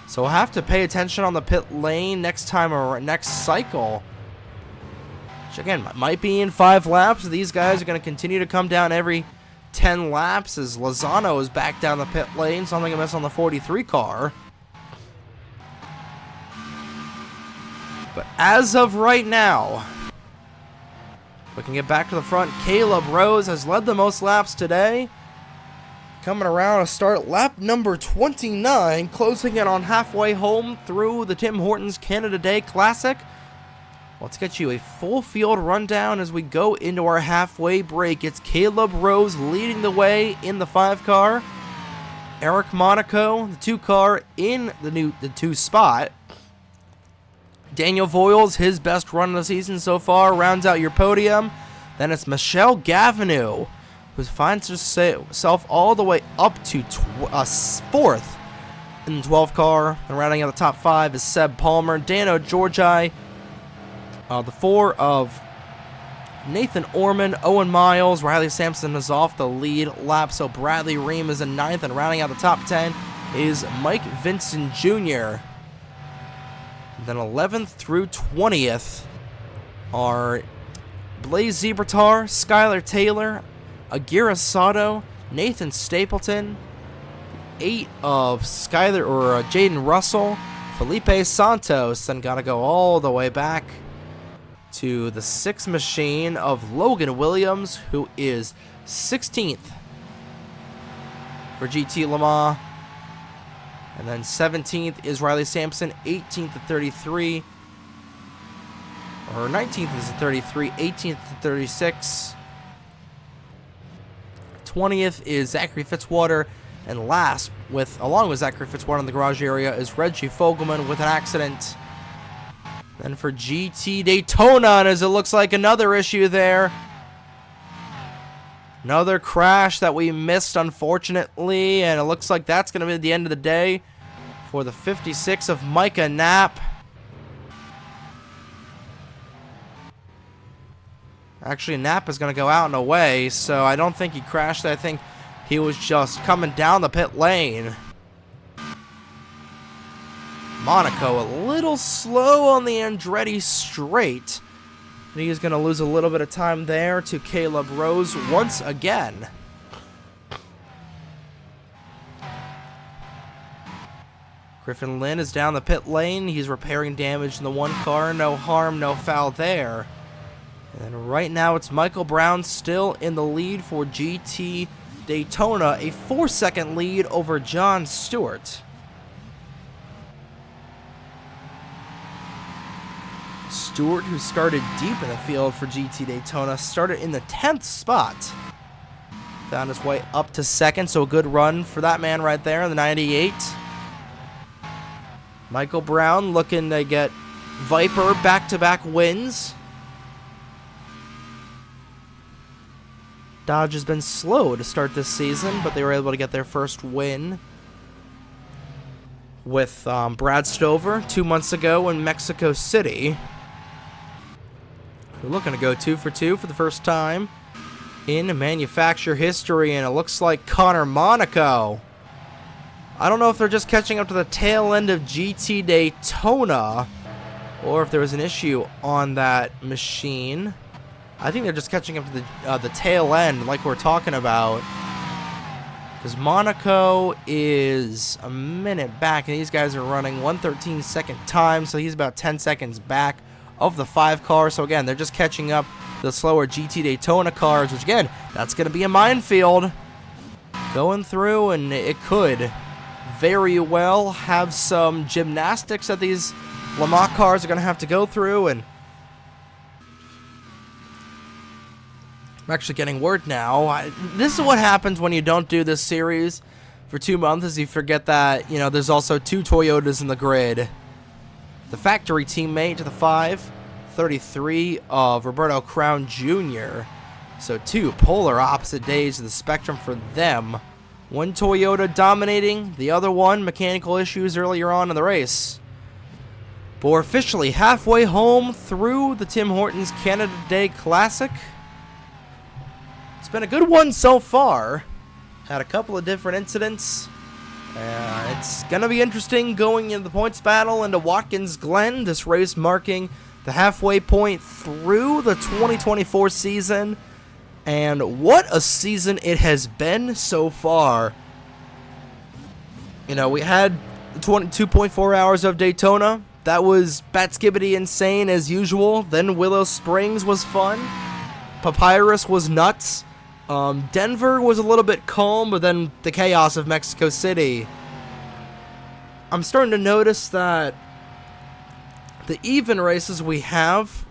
So we'll have to pay attention on the pit lane next time, or next cycle. Which again, might be in 5 laps. These guys are going to continue to come down every 10 laps as Lozano is back down the pit lane. Something amiss on the 43 car. But as of right now, we can get back to the front. Caleb Rose has led the most laps today. Coming around to start lap number 29, closing in on halfway home through the Tim Hortons Canada Day Classic. Let's get you a full field rundown as we go into our halfway break. It's Caleb Rose leading the way in the 5 car. Eric Monaco, the 2 car, in the 2 spot. Daniel Voiles, his best run of the season so far, rounds out your podium. Then it's Michelle Gavineau, who finds herself all the way up to 4th in the 12 car. And rounding out the top 5 is Seb Palmer, Dano Georgi. The 4 of Nathan Orman, Owen Miles, Riley Sampson is off the lead lap, so Bradley Ream is in 9th, and rounding out the top 10 is Mike Vincent Jr. Then 11th through 20th are Blaze Zebratar, Skylar Taylor, Agira Sato, Nathan Stapleton, 8 of Jaden Russell, Felipe Santos, then gotta go all the way back to the 6th machine of Logan Williams, who is 16th for GT Le Mans. And then 17th is Riley Sampson, 18th at 33. Or 19th is at 33, 18th at 36. 20th is Zachary Fitzwater. And last, along with Zachary Fitzwater in the garage area, is Reggie Fogelman with an accident. Then for GT Daytona, as it looks like another issue there. Another crash that we missed, unfortunately, and it looks like that's going to be the end of the day for the 56 of Micah Knapp. Actually, Knapp is going to go out and away, so I don't think he crashed. I think he was just coming down the pit lane. Monaco a little slow on the Andretti straight. He is going to lose a little bit of time there to Caleb Rose once again. Griffin Lynn is down the pit lane. He's repairing damage in the 1 car. No harm, no foul there. And right now it's Michael Brown still in the lead for GT Daytona. A 4-second lead over John Stewart. Stewart, who started deep in the field for GT Daytona, started in the 10th spot. Found his way up to 2nd, so a good run for that man right there in the 98. Michael Brown looking to get Viper back-to-back wins. Dodge has been slow to start this season, but they were able to get their first win with Brad Stover 2 months ago in Mexico City. We're looking to go 2 for 2 for the first time in manufacturer history, and it looks like Connor Monaco. I don't know if they're just catching up to the tail end of GT Daytona or if there was an issue on that machine. I think they're just catching up to the tail end like we're talking about, because Monaco is a minute back and these guys are running 1/13 time, so he's about 10 seconds back of the 5 car. So again, they're just catching up the slower GT Daytona cars, which again, that's going to be a minefield going through, and it could very well have some gymnastics that these Le Mans cars are going to have to go through. And I'm actually getting word now. This is what happens when you don't do this series for 2 months, is you forget that, you know, there's also 2 Toyotas in the grid. The factory teammate to the 533 of Roberto Crown Jr. So 2 polar opposite days of the spectrum for them. One Toyota dominating, the other one mechanical issues earlier on in the race. But we're officially halfway home through the Tim Hortons Canada Day Classic. It's been a good one so far. Had a couple of different incidents. It's going to be interesting going into the points battle into Watkins Glen. This race marking the halfway point through the 2024 season. And what a season it has been so far. You know, we had 22.4 hours of Daytona. That was bat-skibbity insane as usual. Then Willow Springs was fun. Papyrus was nuts. Denver was a little bit calm, but then the chaos of Mexico City. I'm starting to notice that the even races we have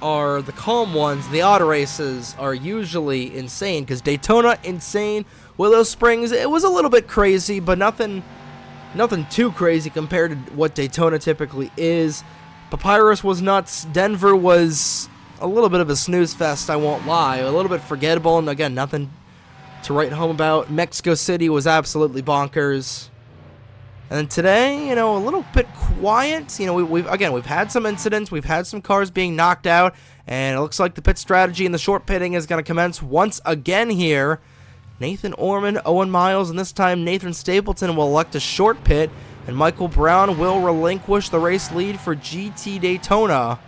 are the calm ones. The auto races are usually insane, because Daytona, insane. Willow Springs, it was a little bit crazy, but nothing too crazy compared to what Daytona typically is. Papyrus was nuts. Denver was a little bit of a snooze fest, I won't lie. A little bit forgettable, and again, nothing to write home about. Mexico City was absolutely bonkers. And then today, a little bit quiet. We've had some incidents. We've had some cars being knocked out, and it looks like the pit strategy and the short pitting is going to commence once again here. Nathan Orman, Owen Miles, and this time Nathan Stapleton will elect a short pit, and Michael Brown will relinquish the race lead for GT Daytona.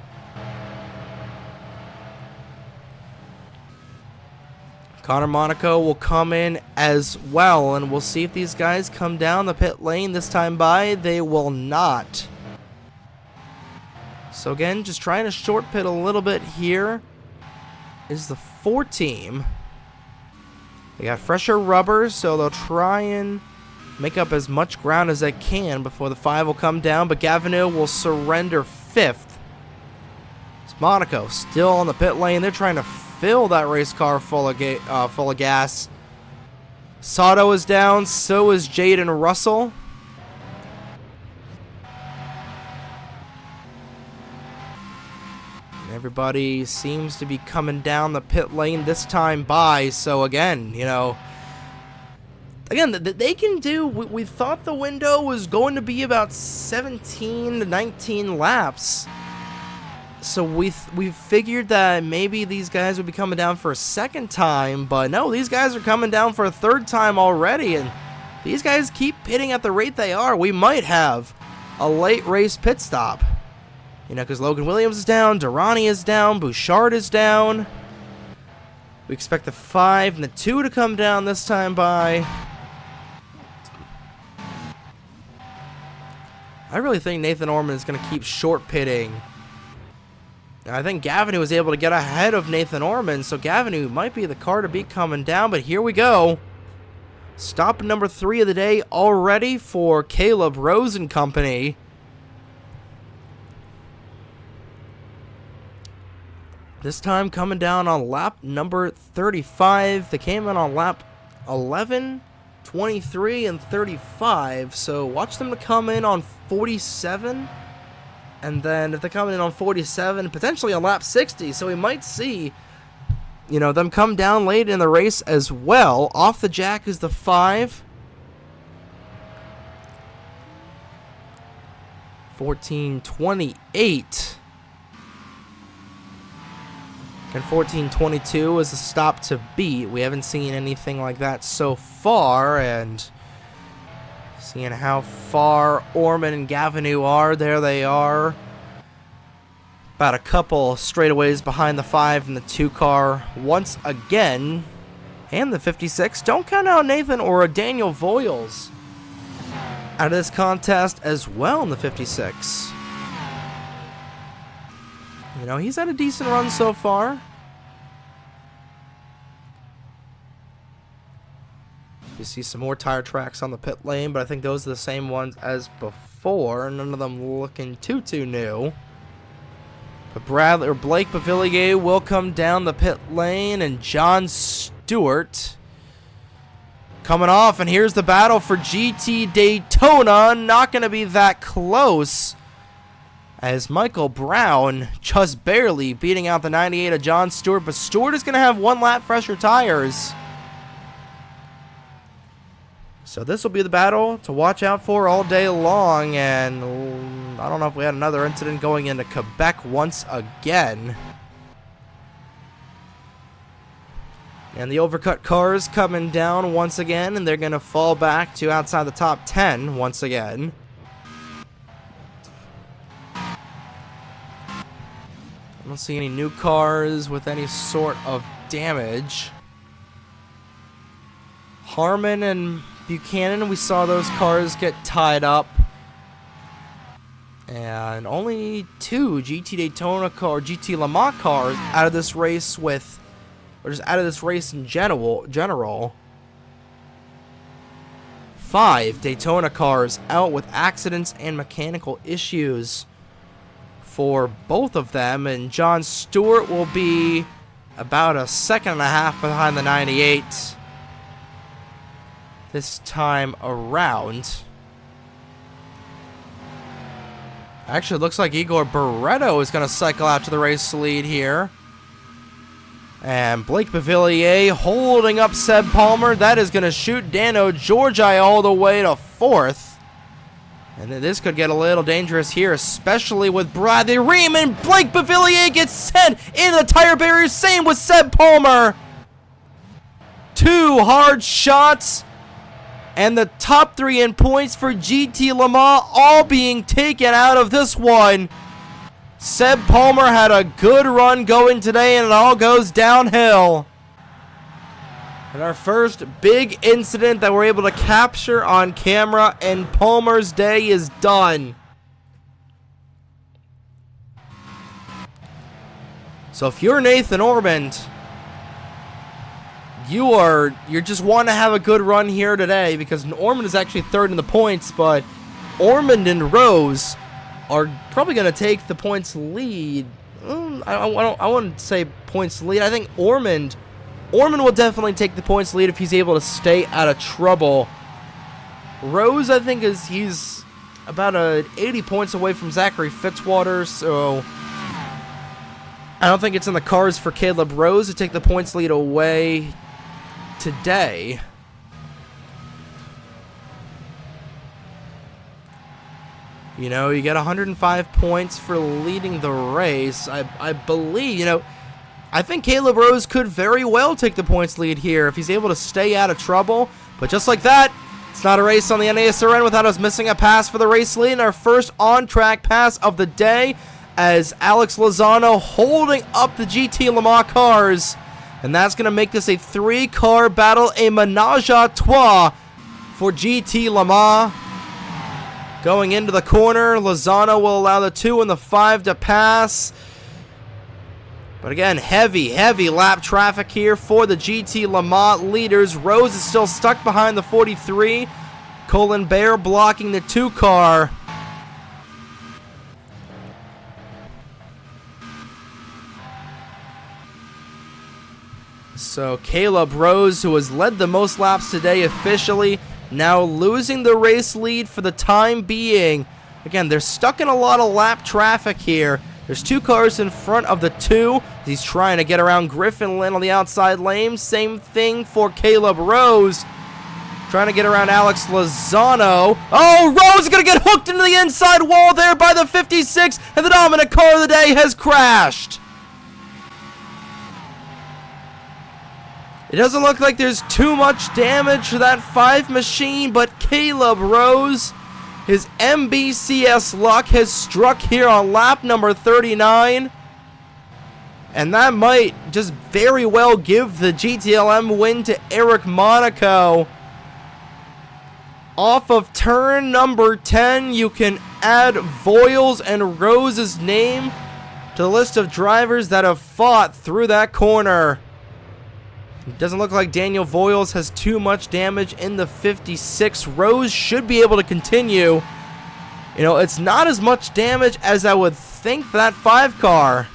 Connor Monaco will come in as well, and we'll see if these guys come down the pit lane this time by. They will not. So again, just trying to short pit a little bit here is the 4 team. They got fresher rubber, so they'll try and make up as much ground as they can before the 5 will come down, but Gavinu will surrender 5th. It's Monaco still on the pit lane. They're trying to fill that race car full of gas. Sato is down, so is Jaden Russell. And everybody seems to be coming down the pit lane this time by, so again, they can do, we thought the window was going to be about 17 to 19 laps. So we figured that maybe these guys would be coming down for a second time, but no, these guys are coming down for a third time already, and these guys keep pitting at the rate they are. We might have a late race pit stop, because Logan Williams is down, Durrani is down, Bouchard is down. We expect the 5 and the 2 to come down this time by. I really think Nathan Orman is going to keep short pitting. I think Gavinu was able to get ahead of Nathan Orman, so Gavinu might be the car to beat coming down, but here we go. Stop number 3 of the day already for Caleb Rose and company. This time coming down on lap number 35. They came in on lap 11, 23, and 35, so watch them to come in on 47. And then if they're coming in on 47, potentially on lap 60, so we might see, them come down late in the race as well. Off the jack is the 5. 14:28. And 14:22 is a stop to beat. We haven't seen anything like that so far, and seeing how far Orman and Gavinu are, there they are. About a couple straightaways behind the 5 and the 2 car once again. And the 56. Don't count out Nathan or Daniel Voiles out of this contest as well in the 56. He's had a decent run so far. You see some more tire tracks on the pit lane, but I think those are the same ones as before. None of them looking too new. But Blake Bavillier will come down the pit lane, and John Stewart coming off, and here's the battle for GT Daytona. Not going to be that close, as Michael Brown just barely beating out the 98 of John Stewart, but Stewart is going to have 1 lap fresher tires. So this will be the battle to watch out for all day long, and I don't know if we had another incident going into Quebec once again. And the overcut cars coming down once again, and they're going to fall back to outside the top 10 once again. I don't see any new cars with any sort of damage. Harmon and Buchanan, we saw those cars get tied up. And only 2 GT Daytona car, GT Le Mans cars out of this race out of this race in general. 5 Daytona cars out with accidents and mechanical issues for both of them, and John Stewart will be about a second and a half behind the 98 this time around. Actually, it looks like Igor Barreto is going to cycle out to the race lead here. And Blake Bavillier holding up Seb Palmer. That is going to shoot Dano Georgi all the way to 4th. And then this could get a little dangerous here, especially with Bradley Ream. And Blake Bavillier gets sent into the tire barrier. Same with Seb Palmer. 2 hard shots. And the top 3 in points for GT Le Mans all being taken out of this one. Seb Palmer had a good run going today, and it all goes downhill. And our first big incident that we're able to capture on camera, and Palmer's day is done. So if you're Nathan Ormond, you're just want to have a good run here today, because Ormond is actually 3rd in the points, but Ormond and Rose are probably going to take the points lead. I wouldn't say points lead. I think Ormond will definitely take the points lead if he's able to stay out of trouble. Rose, I think, he's about 80 points away from Zachary Fitzwater, so I don't think it's in the cards for Caleb Rose to take the points lead away today. You know, you get 105 points for leading the race. I believe, I think Caleb Rose could very well take the points lead here if he's able to stay out of trouble. But just like that, it's not a race on the NASRN without us missing a pass for the race lead. And our first on-track pass of the day as Alex Lozano holding up the GT Le Mans cars. And that's going to make this a 3-car battle, a menage a trois for GT Le Mans. Going into the corner, Lozano will allow the 2 and the 5 to pass. But again, heavy lap traffic here for the GT Le Mans leaders. Rose is still stuck behind the 43. Colin Bear blocking the 2-car. So Caleb Rose, who has led the most laps today officially, now losing the race lead for the time being. Again, they're stuck in a lot of lap traffic here. There's 2 cars in front of the 2. He's trying to get around Griffin Lynn on the outside lane. Same thing for Caleb Rose. Trying to get around Alex Lozano. Oh, Rose is going to get hooked into the inside wall there by the 56. And the dominant car of the day has crashed. It doesn't look like there's too much damage to that 5 machine, but Caleb Rose, his MBCS luck has struck here on lap number 39. And that might just very well give the GTLM win to Eric Monaco. Off of turn number 10, you can add Voiles and Rose's name to the list of drivers that have fought through that corner. It doesn't look like Daniel Voiles has too much damage in the 56. Rose should be able to continue. It's not as much damage as I would think for that 5 car.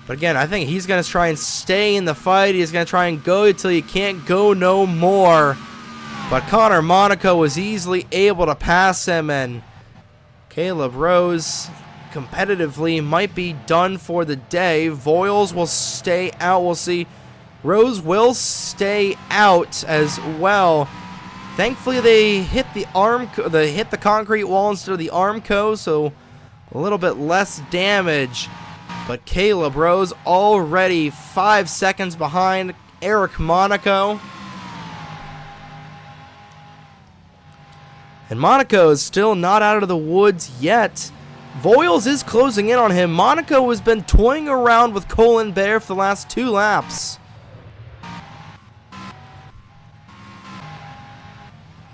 But again, I think he's going to try and stay in the fight. He's going to try and go until you can't go no more. But Connor Monaco was easily able to pass him, and Caleb Rose competitively might be done for the day. Voiles will stay out. We'll see. Rose will stay out as well. Thankfully, they hit the concrete wall instead of the Armco, so a little bit less damage. But Caleb Rose already 5 seconds behind Eric Monaco. And Monaco is still not out of the woods yet. Voiles is closing in on him. Monaco has been toying around with Colin Bear for the last 2 laps.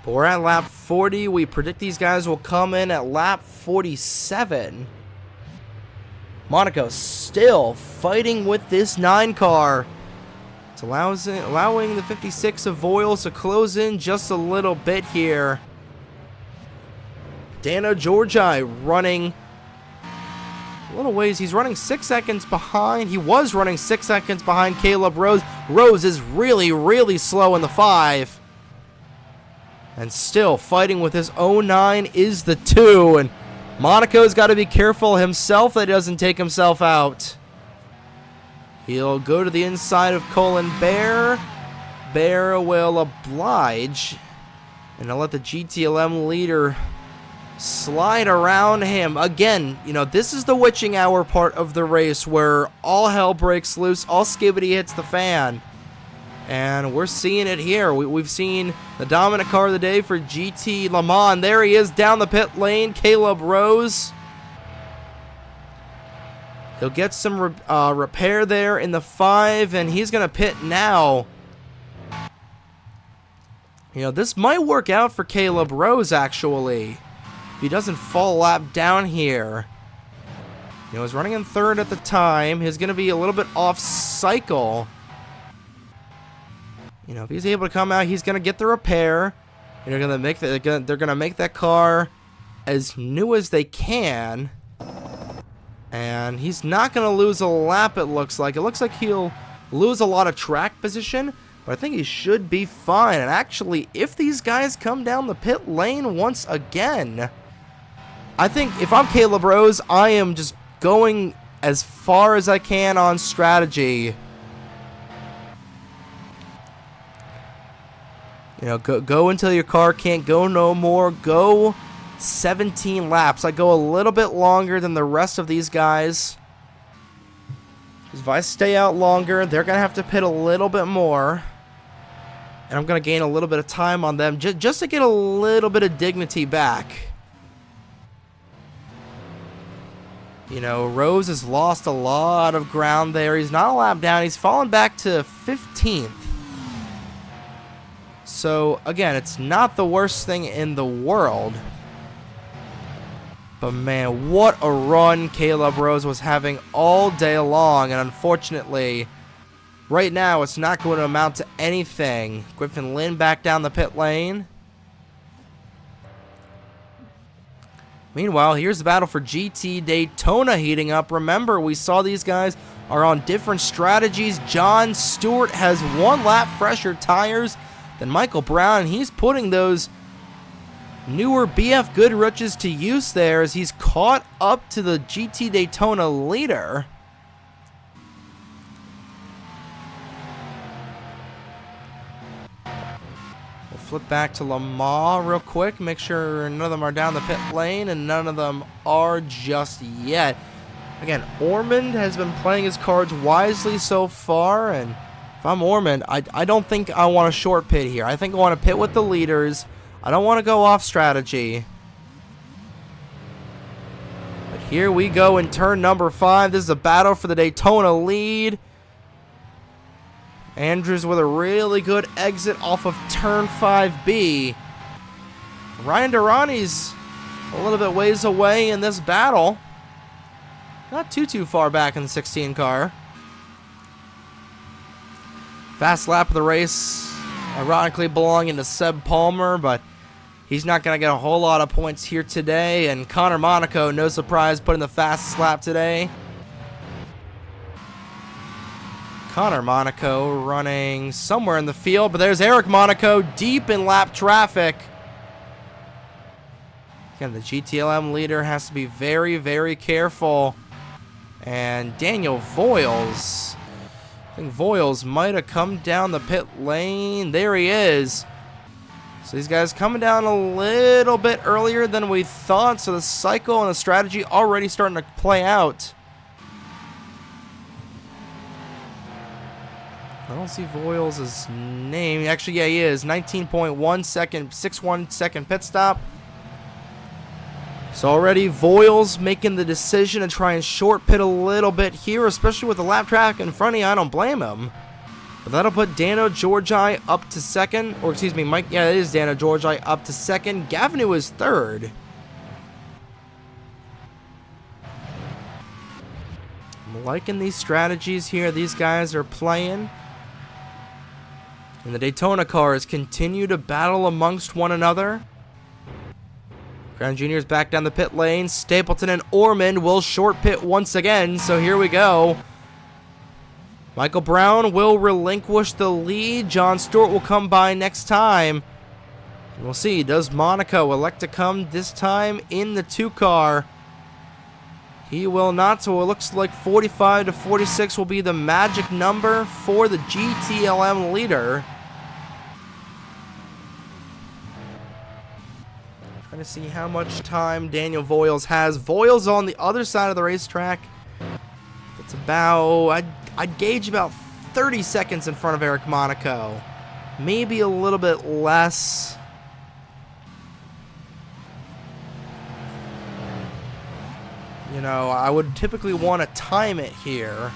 But we're at lap 40. We predict these guys will come in at lap 47. Monaco still fighting with this 9 car. It's allowing the 56 of Voiles to close in just a little bit here. Dano Georgi running a little ways. He's running 6 seconds behind. He was running 6 seconds behind Caleb Rose. Rose is really, really slow in the 5. And still fighting with his 09 is the 2. And Monaco's got to be careful himself that he doesn't take himself out. He'll go to the inside of Colin Bear. Bear will oblige. And I'll let the GTLM leader slide around him. Again, you know, this is the witching hour part of the race where all hell breaks loose, all skibbity hits the fan. And we're seeing it here. We've seen the dominant car of the day for GT Le Mans. There he is down the pit lane, Caleb Rose. He'll get some repair there in the 5, and he's going to pit now. You know, this might work out for Caleb Rose, actually. If he doesn't fall a lap down here. You know, he's running in 3rd at the time. He's going to be a little bit off cycle. You know, if he's able to come out, he's going to get the repair. And they're going to make that car as new as they can. And he's not going to lose a lap, it looks like. It looks like he'll lose a lot of track position, but I think he should be fine. And actually, if these guys come down the pit lane once again, I think if I'm Caleb Rose, I am just going as far as I can on strategy. You know, go until your car can't go no more. Go 17 laps. I go a little bit longer than the rest of these guys. Because if I stay out longer, they're going to have to pit a little bit more. And I'm going to gain a little bit of time on them just to get a little bit of dignity back. You know, Rose has lost a lot of ground there. He's not a lap down. He's fallen back to 15th. So, again, it's not the worst thing in the world. But, man, what a run Caleb Rose was having all day long. And, unfortunately, right now it's not going to amount to anything. Griffin Lynn back down the pit lane. Meanwhile, here's the battle for GT Daytona heating up. Remember, we saw these guys are on different strategies. John Stewart has 1 lap fresher tires than Michael Brown, and he's putting those newer BF Goodriches to use there as he's caught up to the GT Daytona leader. We'll flip back to Le Mans real quick, make sure none of them are down the pit lane, and none of them are just yet. Again, Ormond has been playing his cards wisely so far, and if I'm Ormond, I don't think I want a short pit here. I think I want to pit with the leaders. I don't want to go off strategy. But here we go in turn number 5. This is a battle for the Daytona lead. Andrews with a really good exit off of turn 5B. Ryan Durrani's a little bit ways away in this battle. Not too far back in the 16 car. Fast lap of the race, ironically belonging to Seb Palmer, but he's not going to get a whole lot of points here today. And Connor Monaco, no surprise, putting the fastest lap today. Connor Monaco running somewhere in the field, but there's Eric Monaco deep in lap traffic. Again, the GTLM leader has to be very, very careful. And Daniel Voiles, I think Voiles might have come down the pit lane. There he is. So these guys coming down a little bit earlier than we thought. So the cycle and the strategy already starting to play out. I don't see Voiles' name. Actually, yeah, he is. 19.1 second, 6.1 second pit stop. So already Voiles making the decision to try and short pit a little bit here, especially with the lap track in front of you. I don't blame him. But that'll put Dano Georgi up to 2nd. Or excuse me, Mike. Yeah, it is Dano Georgi up to 2nd. Gavinu is 3rd. I'm liking these strategies here these guys are playing. And the Daytona cars continue to battle amongst one another. Brown Jr.'s back down the pit lane. Stapleton and Ormond will short pit once again, so here we go. Michael Brown will relinquish the lead. John Stewart will come by next time. We'll see, does Monaco elect to come this time in the 2-car? He will not, so it looks like 45 to 46 will be the magic number for the GTLM leader. Trying to see how much time Daniel Voiles has. Voiles on the other side of the racetrack. It's about, I'd gauge about 30 seconds in front of Eric Monaco. Maybe a little bit less. You know, I would typically want to time it here.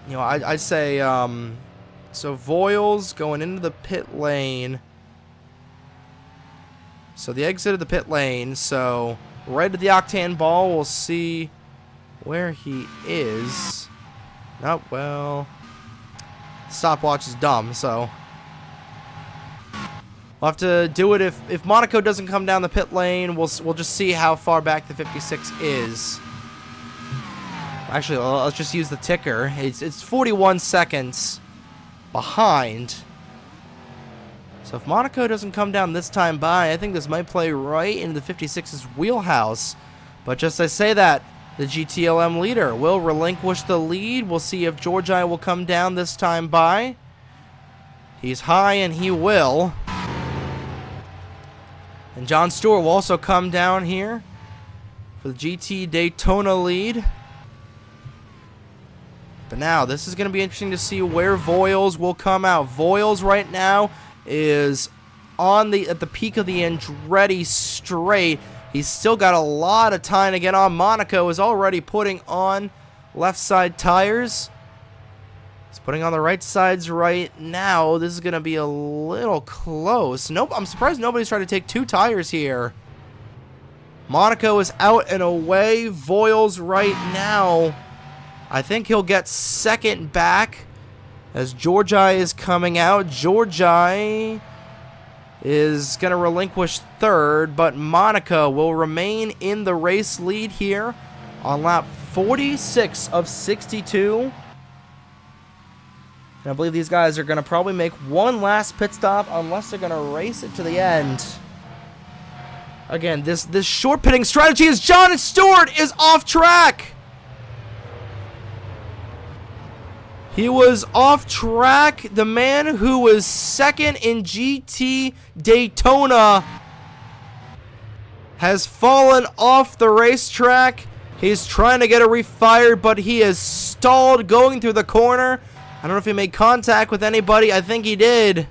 You know, I'd say, so Voiles going into the pit lane. So the exit of the pit lane. So right at the octane ball, we'll see where he is. Oh, well, stopwatch is dumb, so we'll have to do it if Monaco doesn't come down the pit lane. We'll just see how far back the 56 is. Actually, let's just use the ticker. It's 41 seconds behind. So if Monaco doesn't come down this time by, I think this might play right into the 56's wheelhouse. But just as I say that, the GTLM leader will relinquish the lead. We'll see if Georgi will come down this time by. He's high and he will. And John Stewart will also come down here for the GT Daytona lead. But now, this is going to be interesting to see where Voiles will come out. Voiles right now is at the peak of the Andretti straight. He's still got a lot of time to get on. Monaco is already putting on left side tires. He's putting on the right sides right now. This is going to be a little close. Nope, I'm surprised nobody's trying to take 2 tires here. Monaco is out and away. Voiles right now, I think he'll get second back as Georgi is coming out. Georgi is going to relinquish third, but Monaco will remain in the race lead here on lap 46 of 62. And I believe these guys are going to probably make one last pit stop unless they're going to race it to the end. Again, this short pitting strategy is John Stewart is off track. He was off track. The man who was second in GT Daytona has fallen off the racetrack. He's trying to get it refired, but he is stalled going through the corner. I don't know if he made contact with anybody. I think he did.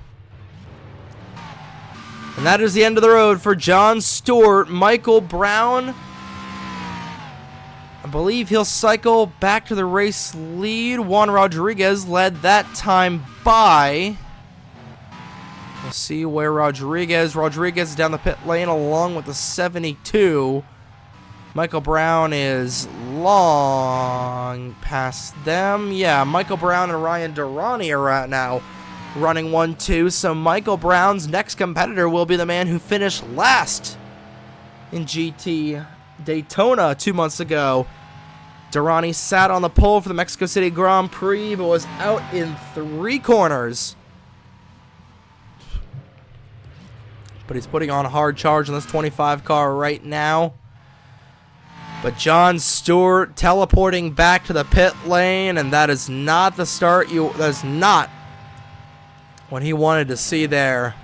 And that is the end of the road for John Stewart. Michael Brown, I believe he'll cycle back to the race lead. Juan Rodriguez led that time by. We'll see where Rodriguez is down the pit lane along with the 72. Michael Brown is long past them. Yeah, Michael Brown and Ryan Durrani are right now running 1-2. So Michael Brown's next competitor will be the man who finished last in GT Daytona 2 months ago. Durrani sat on the pole for the Mexico City Grand Prix, but was out in 3 corners. But he's putting on a hard charge on this 25 car right now. But John Stewart teleporting back to the pit lane, and that is not the start. That is not what he wanted to see there.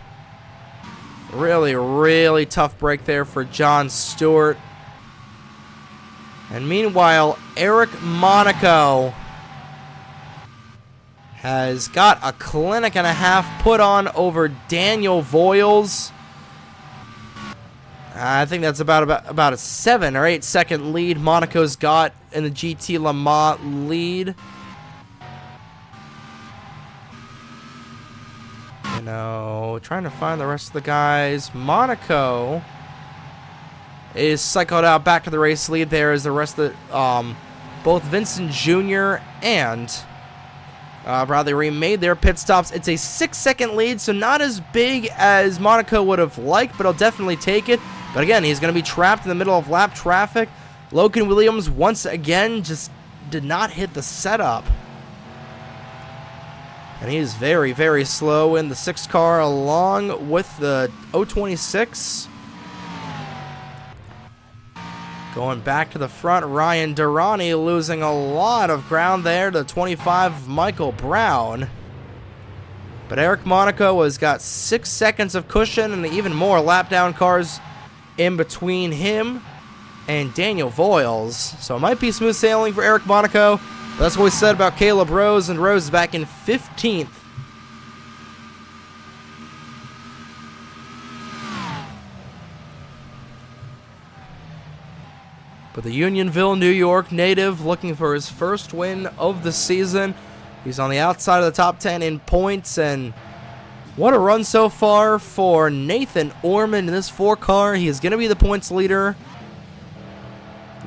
Really, really tough break there for John Stewart. And meanwhile, Eric Monaco has got a clinic and a half put on over Daniel Voiles. I think that's about a 7 or 8 second lead Monaco's got in the GT Le Mans lead. You know, trying to find the rest of the guys. Monaco is cycled out back to the race lead. There is the rest of the, both Vincent Jr. and They remade their pit stops. It's a 6-second lead, so not as big as Monaco would have liked, but he'll definitely take it. But again, he's going to be trapped in the middle of lap traffic. Logan Williams, once again, just did not hit the setup. And he is very, very slow in the 6 car along with the 026. Going back to the front, Ryan Durrani losing a lot of ground there to 25, Michael Brown. But Eric Monaco has got 6 seconds of cushion and even more lap down cars in between him and Daniel Voiles. So it might be smooth sailing for Eric Monaco. But that's what we said about Caleb Rose, and Rose is back in 15th. But the Unionville, New York native looking for his first win of the season. He's on the outside of the top 10 in points, and what a run so far for Nathan Orman in this 4 car. He is going to be the points leader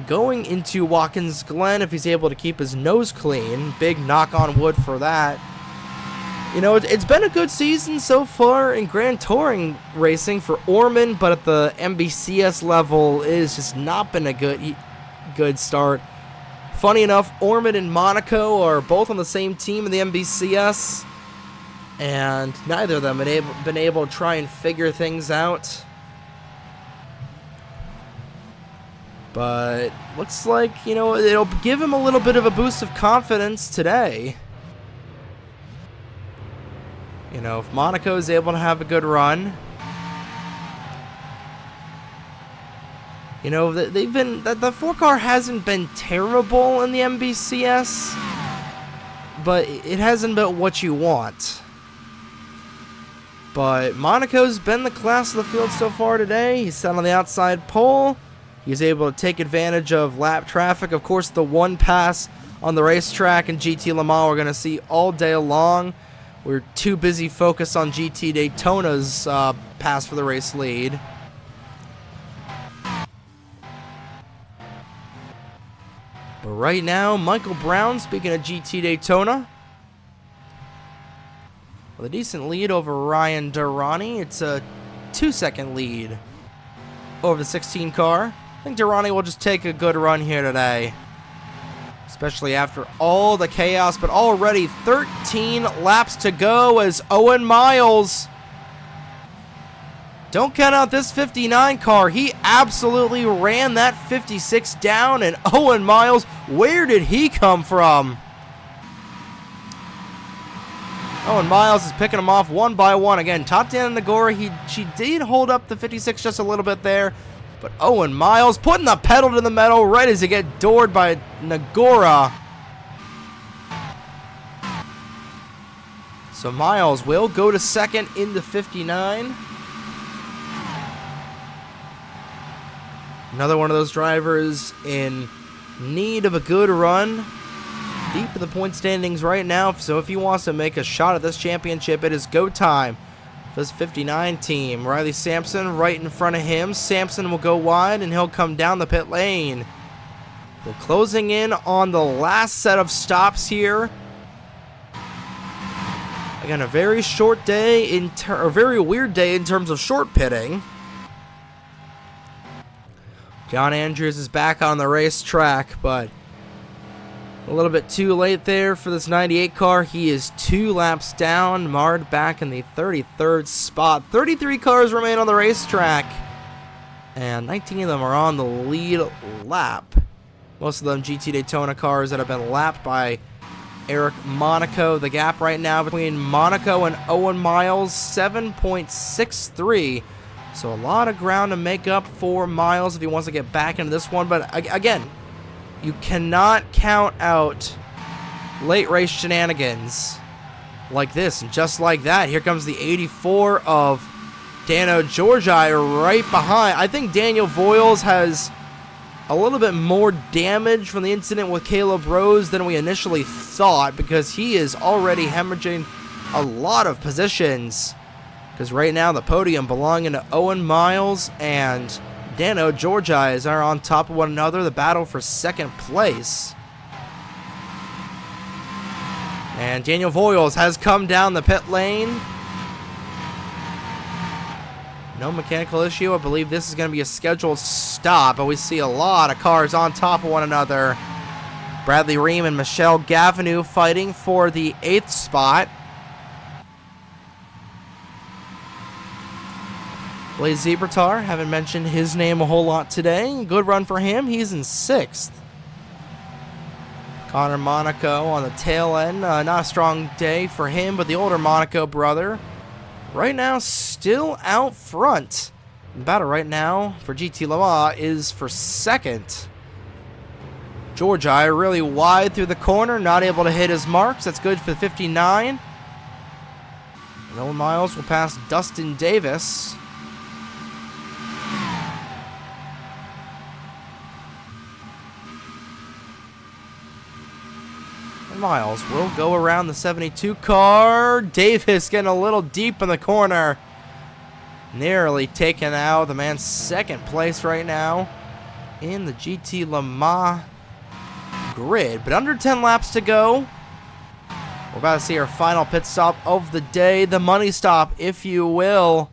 going into Watkins Glen if he's able to keep his nose clean. Big knock on wood for that. You know, it's been a good season so far in Grand Touring racing for Orman, but at the MBCS level, it has just not been a good start. Funny enough, Orman and Monaco are both on the same team in the MBCS, and neither of them have been able to try and figure things out. But looks like, you know, it'll give him a little bit of a boost of confidence today. You know, if Monaco is able to have a good run. You know, the 4 car hasn't been terrible in the MBCS, but it hasn't been what you want. But Monaco's been the class of the field so far today. He's sat on the outside pole. He's able to take advantage of lap traffic. Of course, the one pass on the racetrack in GT Le Mans we're going to see all day long. We're too busy focused on GT Daytona's pass for the race lead. But right now, Michael Brown, speaking of GT Daytona, with a decent lead over Ryan Durrani. It's a 2-second lead over the 16 car. I think Durrani will just take a good run here today, especially after all the chaos. But already 13 laps to go as Owen Miles, don't count out this 59 car. He absolutely ran that 56 down. And Owen Miles, where did he come from? Owen Miles is picking them off one by one. Again, Tatiana Nagora, she did hold up the 56 just a little bit there. But Owen Miles putting the pedal to the metal right as he gets doored by Nagora. So Miles will go to second in the 59. Another one of those drivers in need of a good run. Deep in the point standings right now. So if he wants to make a shot at this championship, it is go time. This 59 team. Riley Sampson right in front of him. Sampson will go wide and he'll come down the pit lane. We're closing in on the last set of stops here. Again, a very short day a very weird day in terms of short pitting. John Andrews is back on the racetrack, but a little bit too late there for this 98 car. He is 2 laps down, marred back in the 33rd spot. 33 cars remain on the racetrack, and 19 of them are on the lead lap. Most of them GT Daytona cars that have been lapped by Eric Monaco. The gap right now between Monaco and Owen Miles, 7.63. So a lot of ground to make up for Miles if he wants to get back into this one. But again, you cannot count out late race shenanigans like this. And just like that, here comes the 84 of Dano Georgi right behind. I think Daniel Voiles has a little bit more damage from the incident with Caleb Rose than we initially thought, because he is already hemorrhaging a lot of positions. Because right now the podium belonging to Owen Miles and Dano Georgi are on top of one another. The battle for second place. And Daniel Voiles has come down the pit lane. No mechanical issue. I believe this is going to be a scheduled stop, but we see a lot of cars on top of one another. Bradley Ream and Michelle Gavinou fighting for the 8th spot. Blaze Zebratar, haven't mentioned his name a whole lot today. Good run for him. He's in 6th. Connor Monaco on the tail end. Not a strong day for him, but the older Monaco brother right now still out front. The battle right now for GT Le Mans is for 2nd. Georgia really wide through the corner, not able to hit his marks. That's good for 59. And Owen Miles will pass Dustin Davis. Miles will go around the 72 car. Davis getting a little deep in the corner. Nearly taken out. The man's 2nd place right now in the GT Le Mans grid. But under 10 laps to go. We're about to see our final pit stop of the day. The money stop, if you will.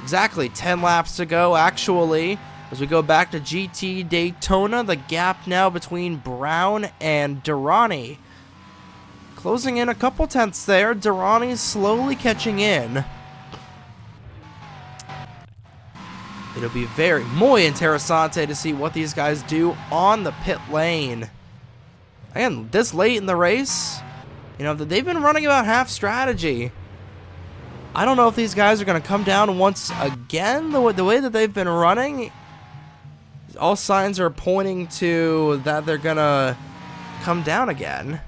Exactly 10 laps to go, actually. As we go back to GT Daytona, the gap now between Brown and Durrani. Closing in a couple tenths there. Durrani's slowly catching in. It'll be very muy interesante to see what these guys do on the pit lane. Again, this late in the race, you know, they've been running about half strategy. I don't know if these guys are going to come down once again the way that they've been running. All signs are pointing to that they're gonna come down again.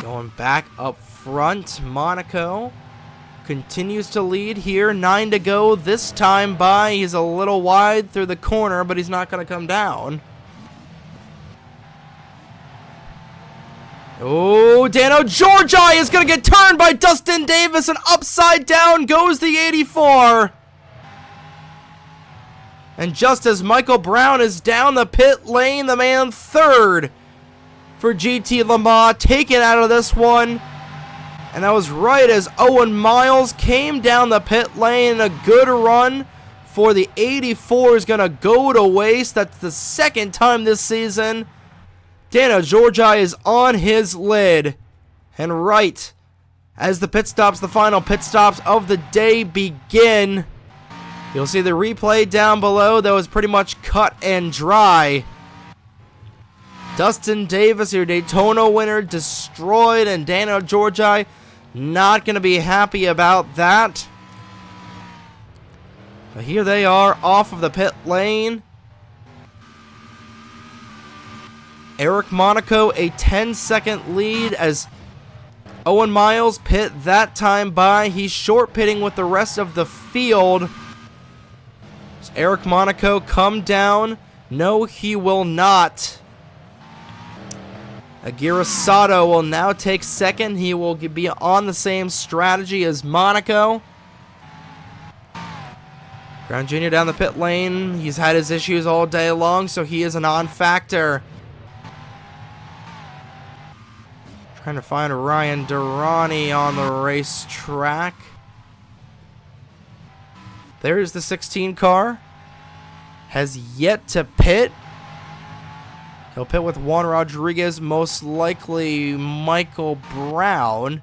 Going back up front, Monaco continues to lead here. 9 to go this time by. He's a little wide through the corner, but he's not gonna come down. Oh, Dano Georgi is going to get turned by Dustin Davis, and upside down goes the 84. And just as Michael Brown is down the pit lane, the man 3rd for GT Le Mans, taken out of this one. And that was right as Owen Miles came down the pit lane. A good run for the 84 is going to go to waste. That's the 2nd time this season. Dano Georgi is on his lid. And right as the pit stops, the final pit stops of the day begin. You'll see the replay down below that was pretty much cut and dry. Dustin Davis, your Daytona winner, destroyed, and Dano Georgi not going to be happy about that. But here they are off of the pit lane. Eric Monaco, a 10-second lead as Owen Miles pit that time by. He's short pitting with the rest of the field. Does Eric Monaco come down? No, he will not. Aguirre Sato will now take 2nd. He will be on the same strategy as Monaco. Brown Jr. down the pit lane. He's had his issues all day long, so he is a non-factor. Trying to find Ryan Durrani on the racetrack. There's the 16 car. Has yet to pit. He'll pit with Juan Rodriguez. Most likely Michael Brown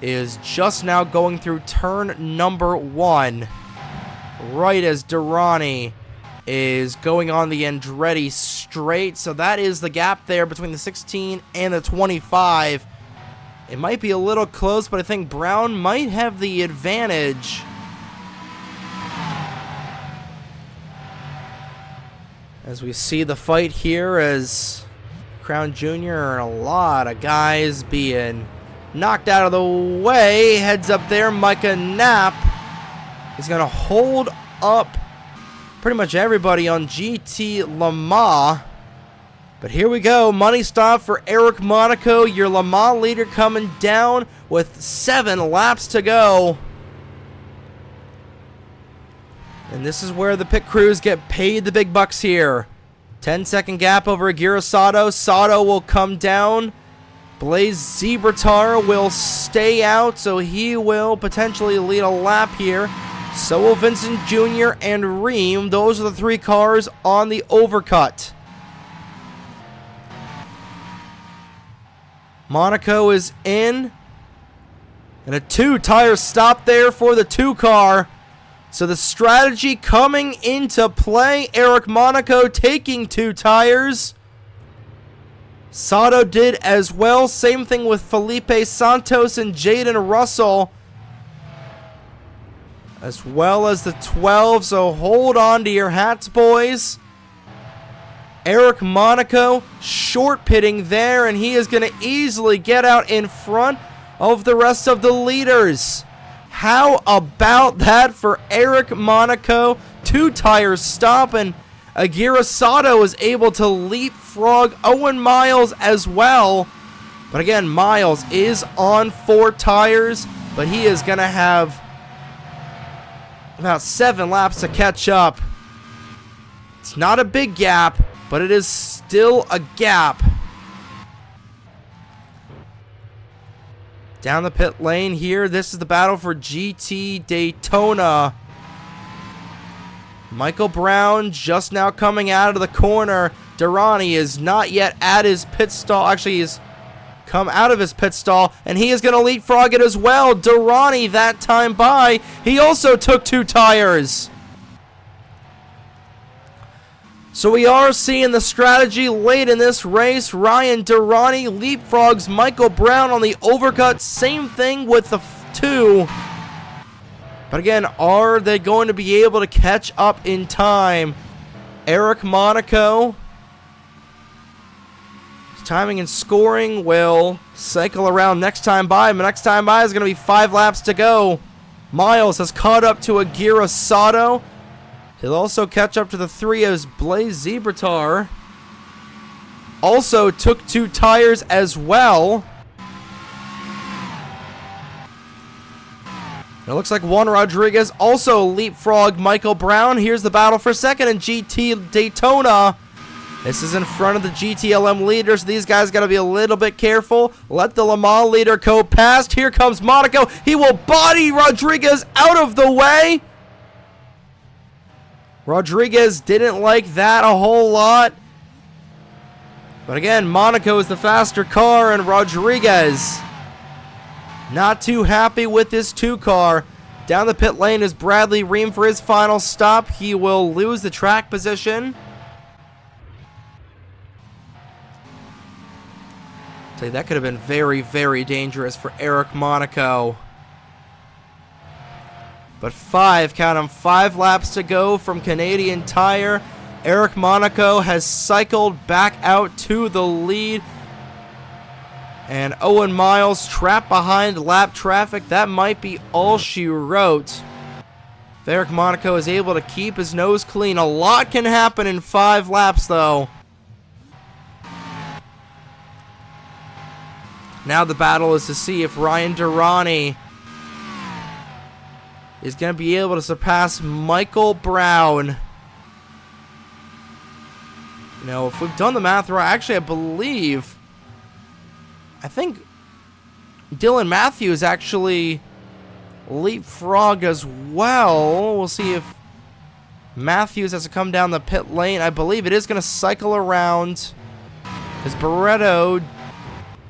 is just now going through turn number 1. Right as Durrani is going on the Andretti straight. So that is the gap there between the 16 and the 25. It might be a little close, but I think Brown might have the advantage. As we see the fight here as Crown Jr. and a lot of guys being knocked out of the way. Heads up there, Micah Knapp is going to hold up pretty much everybody on GT Le Mans. But here we go, money stop for Eric Monaco, your Le Mans leader, coming down with 7 laps to go. And this is where the pit crews get paid the big bucks here. 10-second gap over Aguirre Sato. Sato will come down. Blaze Zebratar will stay out, so he will potentially lead a lap here. So will Vincent Jr. and Ream. Those are the 3 cars on the overcut. Monaco is in. And a 2-tire stop there for the 2 car. So the strategy coming into play. Eric Monaco taking 2 tires. Sato did as well. Same thing with Felipe Santos and Jaden Russell. As well as the 12. So hold on to your hats, boys. Eric Monaco short pitting there. And he is going to easily get out in front of the rest of the leaders. How about that for Eric Monaco? 2 tires stop, and Aguirre Sato is able to leapfrog Owen Miles as well. But again, Miles is on 4 tires, but he is going to have about 7 laps to catch up. It's not a big gap, but it is still a gap. Down the pit lane here. This is the battle for GT Daytona. Michael Brown just now coming out of the corner. Durrani is not yet at his pit stall. Actually, he's come out of his pit stall, and he is going to leapfrog it as well. Durrani that time by. He also took 2 tires. So we are seeing the strategy late in this race. Ryan Durrani leapfrogs Michael Brown on the overcut. Same thing with the 2. But again, are they going to be able to catch up in time? Eric Monaco. His timing and scoring will cycle around next time by. But next time by is going to be 5 laps to go. Miles has caught up to Aguirre Sato. He'll also catch up to the 3 as Blaze Zebratar also took 2 tires as well. It looks like Juan Rodriguez also leapfrogged Michael Brown. Here's the battle for second in GT Daytona. This is in front of the GTLM leaders. These guys got to be a little bit careful. Let the Le Mans leader go past. Here comes Monaco. He will body Rodriguez out of the way. Rodriguez didn't like that a whole lot. But again, Monaco is the faster car, and Rodriguez not too happy with this 2 car. Down the pit lane is Bradley Ream for his final stop. He will lose the track position. So that could have been very, very dangerous for Eric Monaco. But 5, count them, 5 laps to go from Canadian Tire. Eric Monaco has cycled back out to the lead. And Owen Miles trapped behind lap traffic. That might be all she wrote. If Eric Monaco is able to keep his nose clean, a lot can happen in 5 laps though. Now the battle is to see if Ryan Durrani is going to be able to surpass Michael Brown. You know, if we've done the math right, actually I think Dylan Matthews actually leapfrogged as well. We'll see if Matthews has to come down the pit lane. I believe it is going to cycle around, because Barretto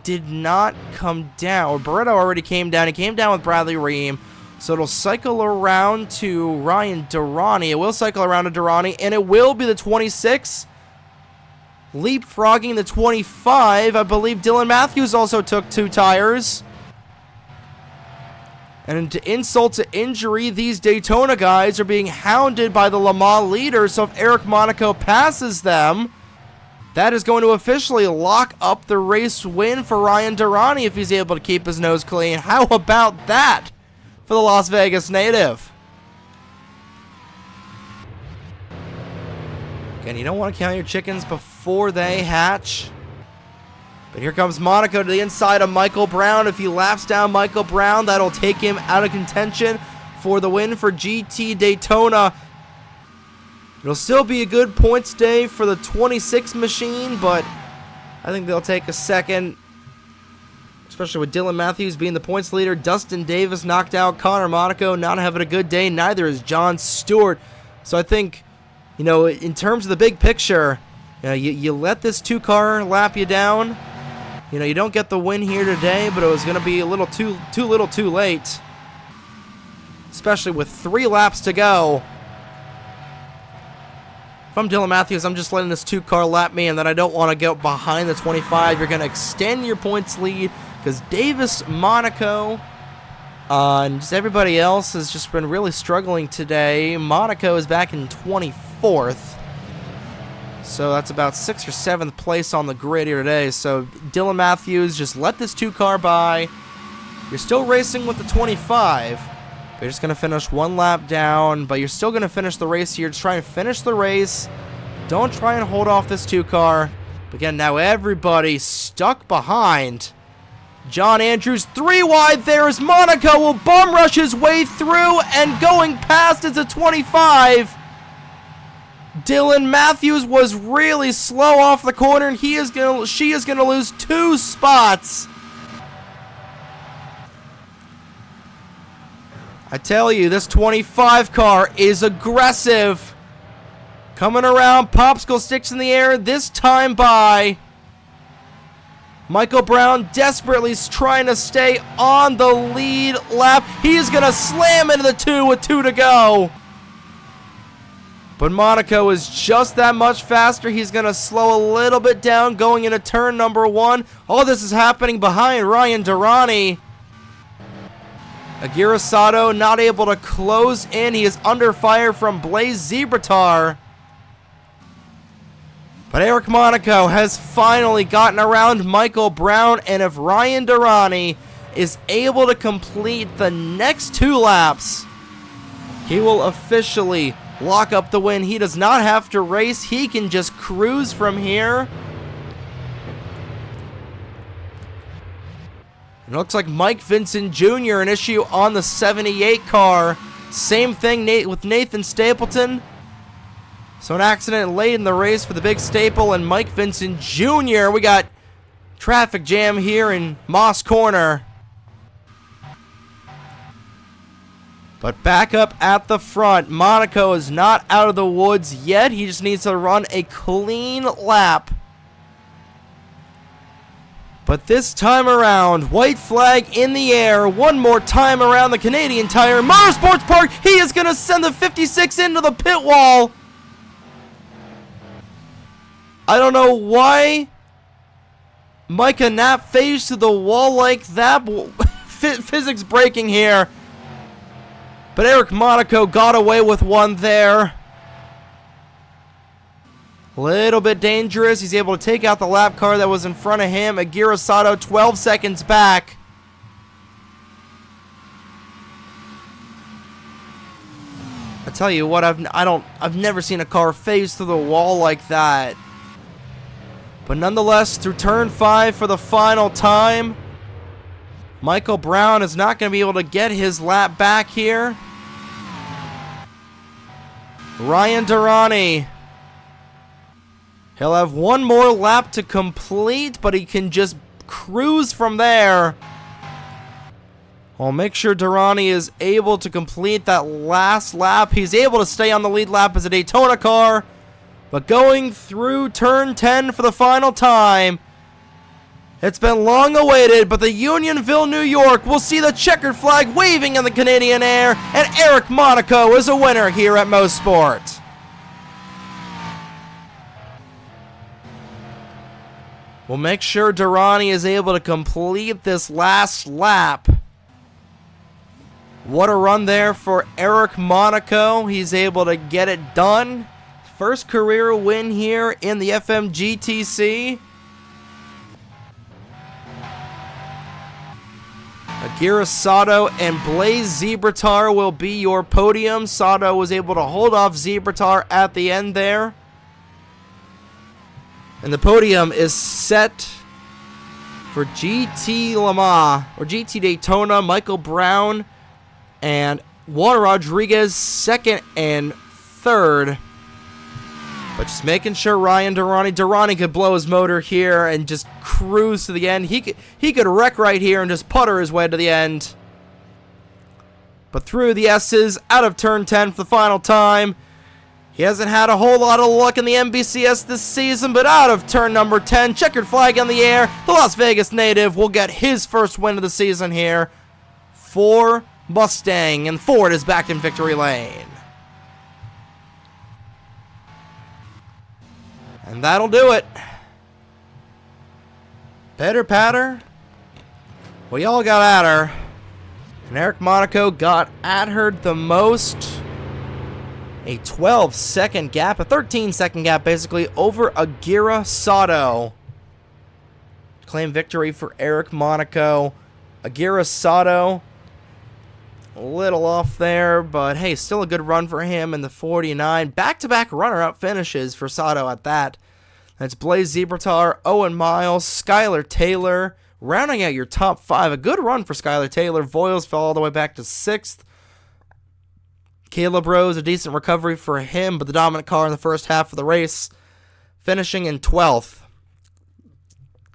did not come down. Or Barretto already came down. He came down with Bradley Ream. So it'll cycle around to Ryan Durrani. It will cycle around to Durrani, and it will be the 26. Leapfrogging the 25. I believe Dylan Matthews also took 2 tires. And to insult to injury, these Daytona guys are being hounded by the Le Mans leaders. So if Eric Monaco passes them, that is going to officially lock up the race win for Ryan Durrani if he's able to keep his nose clean. How about that for the Las Vegas native? Again, you don't want to count your chickens before they hatch. But here comes Monaco to the inside of Michael Brown. If he laps down Michael Brown, that'll take him out of contention for the win for GT Daytona. It'll still be a good points day for the 26 machine, but I think they'll take a second, especially with Dylan Matthews being the points leader. Dustin Davis knocked out. Connor Monaco not having a good day. Neither is John Stewart. So I think, in terms of the big picture, you let this 2-car lap you down. You don't get the win here today, but it was going to be a little too late, especially with 3 laps to go. If I'm Dylan Matthews, I'm just letting this 2-car lap me, and then I don't want to get behind the 25. You're going to extend your points lead because Davis, Monaco, and just everybody else has just been really struggling today. Monaco is back in 24th. So that's about 6th or 7th place on the grid here today. So Dylan Matthews, just let this 2-car by. You're still racing with the 25. You're just going to finish 1 lap down, but you're still going to finish the race here. Just try and finish the race. Don't try and hold off this 2-car. But again, now everybody's stuck behind. John Andrews 3 wide there as Monaco will bum rush his way through, and going past is a 25. Dylan Matthews was really slow off the corner, and she is going to lose 2 spots. I tell you, this 25 car is aggressive. Coming around, popsicle sticks in the air, this time by Michael Brown, desperately trying to stay on the lead lap. He's going to slam into the 2 with 2 to go. But Monaco is just that much faster. He's going to slow a little bit down going into turn number 1. All this is happening behind Ryan Durrani. Aguirre Sato not able to close in. He is under fire from Blaze Zebratar. But Eric Monaco has finally gotten around Michael Brown, and if Ryan Durrani is able to complete the next 2 laps, he will officially lock up the win. He does not have to race. He can just cruise from here. It looks like Mike Vincent Jr. an issue on the 78 car. Same thing with Nathan Stapleton. So an accident late in the race for the big Staple and Mike Vincent Jr. We got traffic jam here in Moss Corner. But back up at the front, Monaco is not out of the woods yet. He just needs to run a clean lap. But this time around, white flag in the air. One more time around the Canadian Tire Motorsports Park. He is going to send the 56 into the pit wall. I don't know why Micah Knapp phased to the wall like that. Physics breaking here. But Eric Monaco got away with one there. Little bit dangerous. He's able to take out the lap car that was in front of him. Aguirre Sato 12 seconds back. I tell you what, I've never seen a car phase through the wall like that. But nonetheless, through turn 5 for the final time, Michael Brown is not going to be able to get his lap back here. Ryan Durrani, he'll have one more lap to complete, but he can just cruise from there. I'll make sure Durrani is able to complete that last lap. He's able to stay on the lead lap as a Daytona car. But going through turn 10 for the final time, it's been long awaited, but the Unionville, New York will see the checkered flag waving in the Canadian air, and Eric Monaco is a winner here at Mosport. We'll make sure Durrani is able to complete this last lap. What a run there for Eric Monaco. He's able to get it done. First career win here in the FMGTC. Aguirre Sato and Blaze Zebratar will be your podium. Sato was able to hold off Zebratar at the end there. And the podium is set for GT Le Mans, or GT Daytona. Michael Brown and Juan Rodriguez, second and third. But just making sure Ryan Durrani could blow his motor here and just cruise to the end. He could wreck right here and just putter his way to the end. But through the S's, out of turn 10 for the final time. He hasn't had a whole lot of luck in the NBCS this season, but out of turn number 10, checkered flag in the air, the Las Vegas native will get his first win of the season here for Mustang, and Ford is back in victory lane. And that'll do it. Pitter patter. We all got at her. And Eric Monaco got at her the most. A 12-second gap, a 13-second gap basically, over Aguirre Sato. Claim victory for Eric Monaco. Aguirre Sato, a little off there, but hey, still a good run for him in the 49. Back-to-back runner-up finishes for Sato at that. That's Blaze Zebratar, Owen Miles, Skylar Taylor, rounding out your top 5. A good run for Skylar Taylor. Voiles fell all the way back to 6th. Caleb Rose, a decent recovery for him, but the dominant car in the first half of the race, finishing in 12th.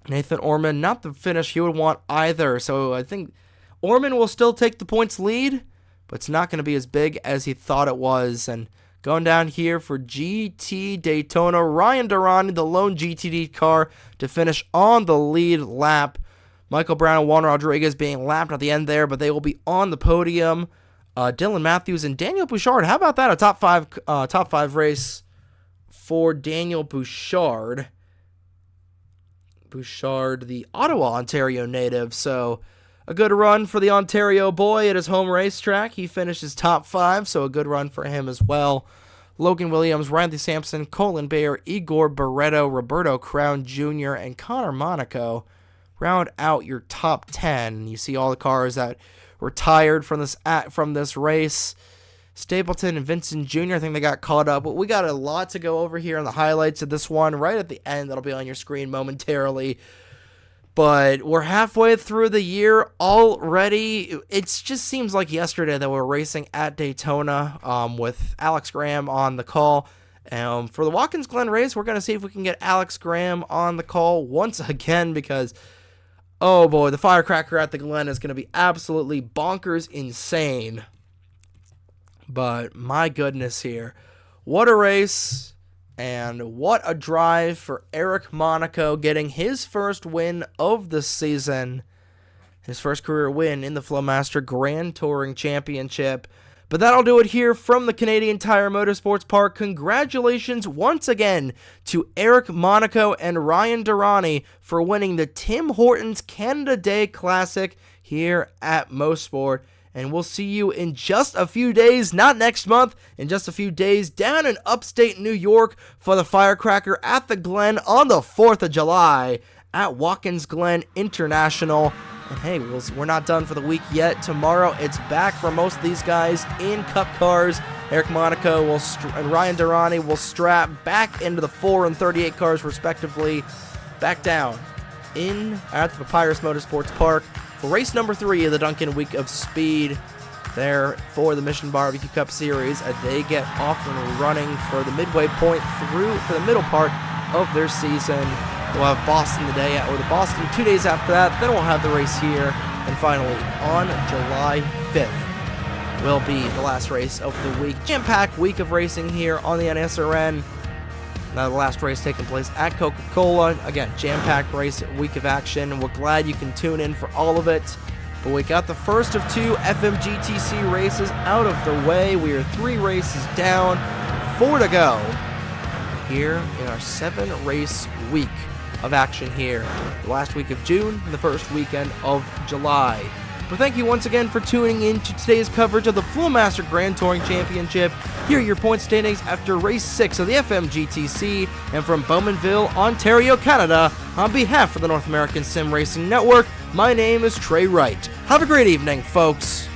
Nathan Orman, not the finish he would want either, so I think Orman will still take the points lead, but it's not going to be as big as he thought it was. And going down here for GT Daytona, Ryan Durrani, the lone GTD car, to finish on the lead lap. Michael Brown and Juan Rodriguez being lapped at the end there, but they will be on the podium. Dylan Matthews and Daniel Bouchard. How about that? A top five race for Daniel Bouchard. Bouchard, the Ottawa, Ontario native. So a good run for the Ontario boy at his home racetrack. He finishes top 5, so a good run for him as well. Logan Williams, Randy Sampson, Colin Bayer, Igor Barreto, Roberto Crown Jr., and Connor Monaco round out your top 10. You see all the cars that retired from this race. Stapleton and Vincent Jr., I think they got caught up. But we got a lot to go over here on the highlights of this one right at the end. That'll be on your screen momentarily. But we're halfway through the year already. It just seems like yesterday that we're racing at Daytona with Alex Graham on the call. For the Watkins Glen race, we're going to see if we can get Alex Graham on the call once again because, oh boy, the firecracker at the Glen is going to be absolutely bonkers insane. But my goodness here, what a race and what a drive for Eric Monaco, getting his first win of the season, his first career win in the Flowmaster Grand Touring Championship. But that'll do it here from the Canadian Tire Motorsports Park. Congratulations once again to Eric Monaco and Ryan Durrani for winning the Tim Hortons Canada Day Classic here at Mosport. And we'll see you in just a few days, not next month, in just a few days, down in upstate New York for the firecracker at the Glen on the 4th of July at Watkins Glen International. And hey, we're not done for the week yet. Tomorrow, it's back for most of these guys in Cup cars. Eric Monaco and Ryan Durrani will strap back into the 4 and 38 cars, respectively, back down at the Papyrus Motorsports Park for race number 3 of the Duncan Week of Speed there for the Mission Barbecue Cup Series. They get off and running for the midway point for the middle part of their season. We'll have Boston the Boston 2 days after that. Then we'll have the race here. And finally, on July 5th will be the last race of the week. Jam-packed week of racing here on the NSRN. Now the last race taking place at Coca-Cola. Again, jam-packed week of action. We're glad you can tune in for all of it. But we got the first of 2 FMGTC races out of the way. We are 3 races down, 4 to go here in our 7-race week of action here. The last week of June and the first weekend of July. But thank you once again for tuning in to today's coverage of the Flowmaster Grand Touring Championship. Here are your point standings after race 6 of the FMGTC, and from Bowmanville, Ontario, Canada, on behalf of the North American Sim Racing Network, my name is Trey Wright. Have a great evening, folks.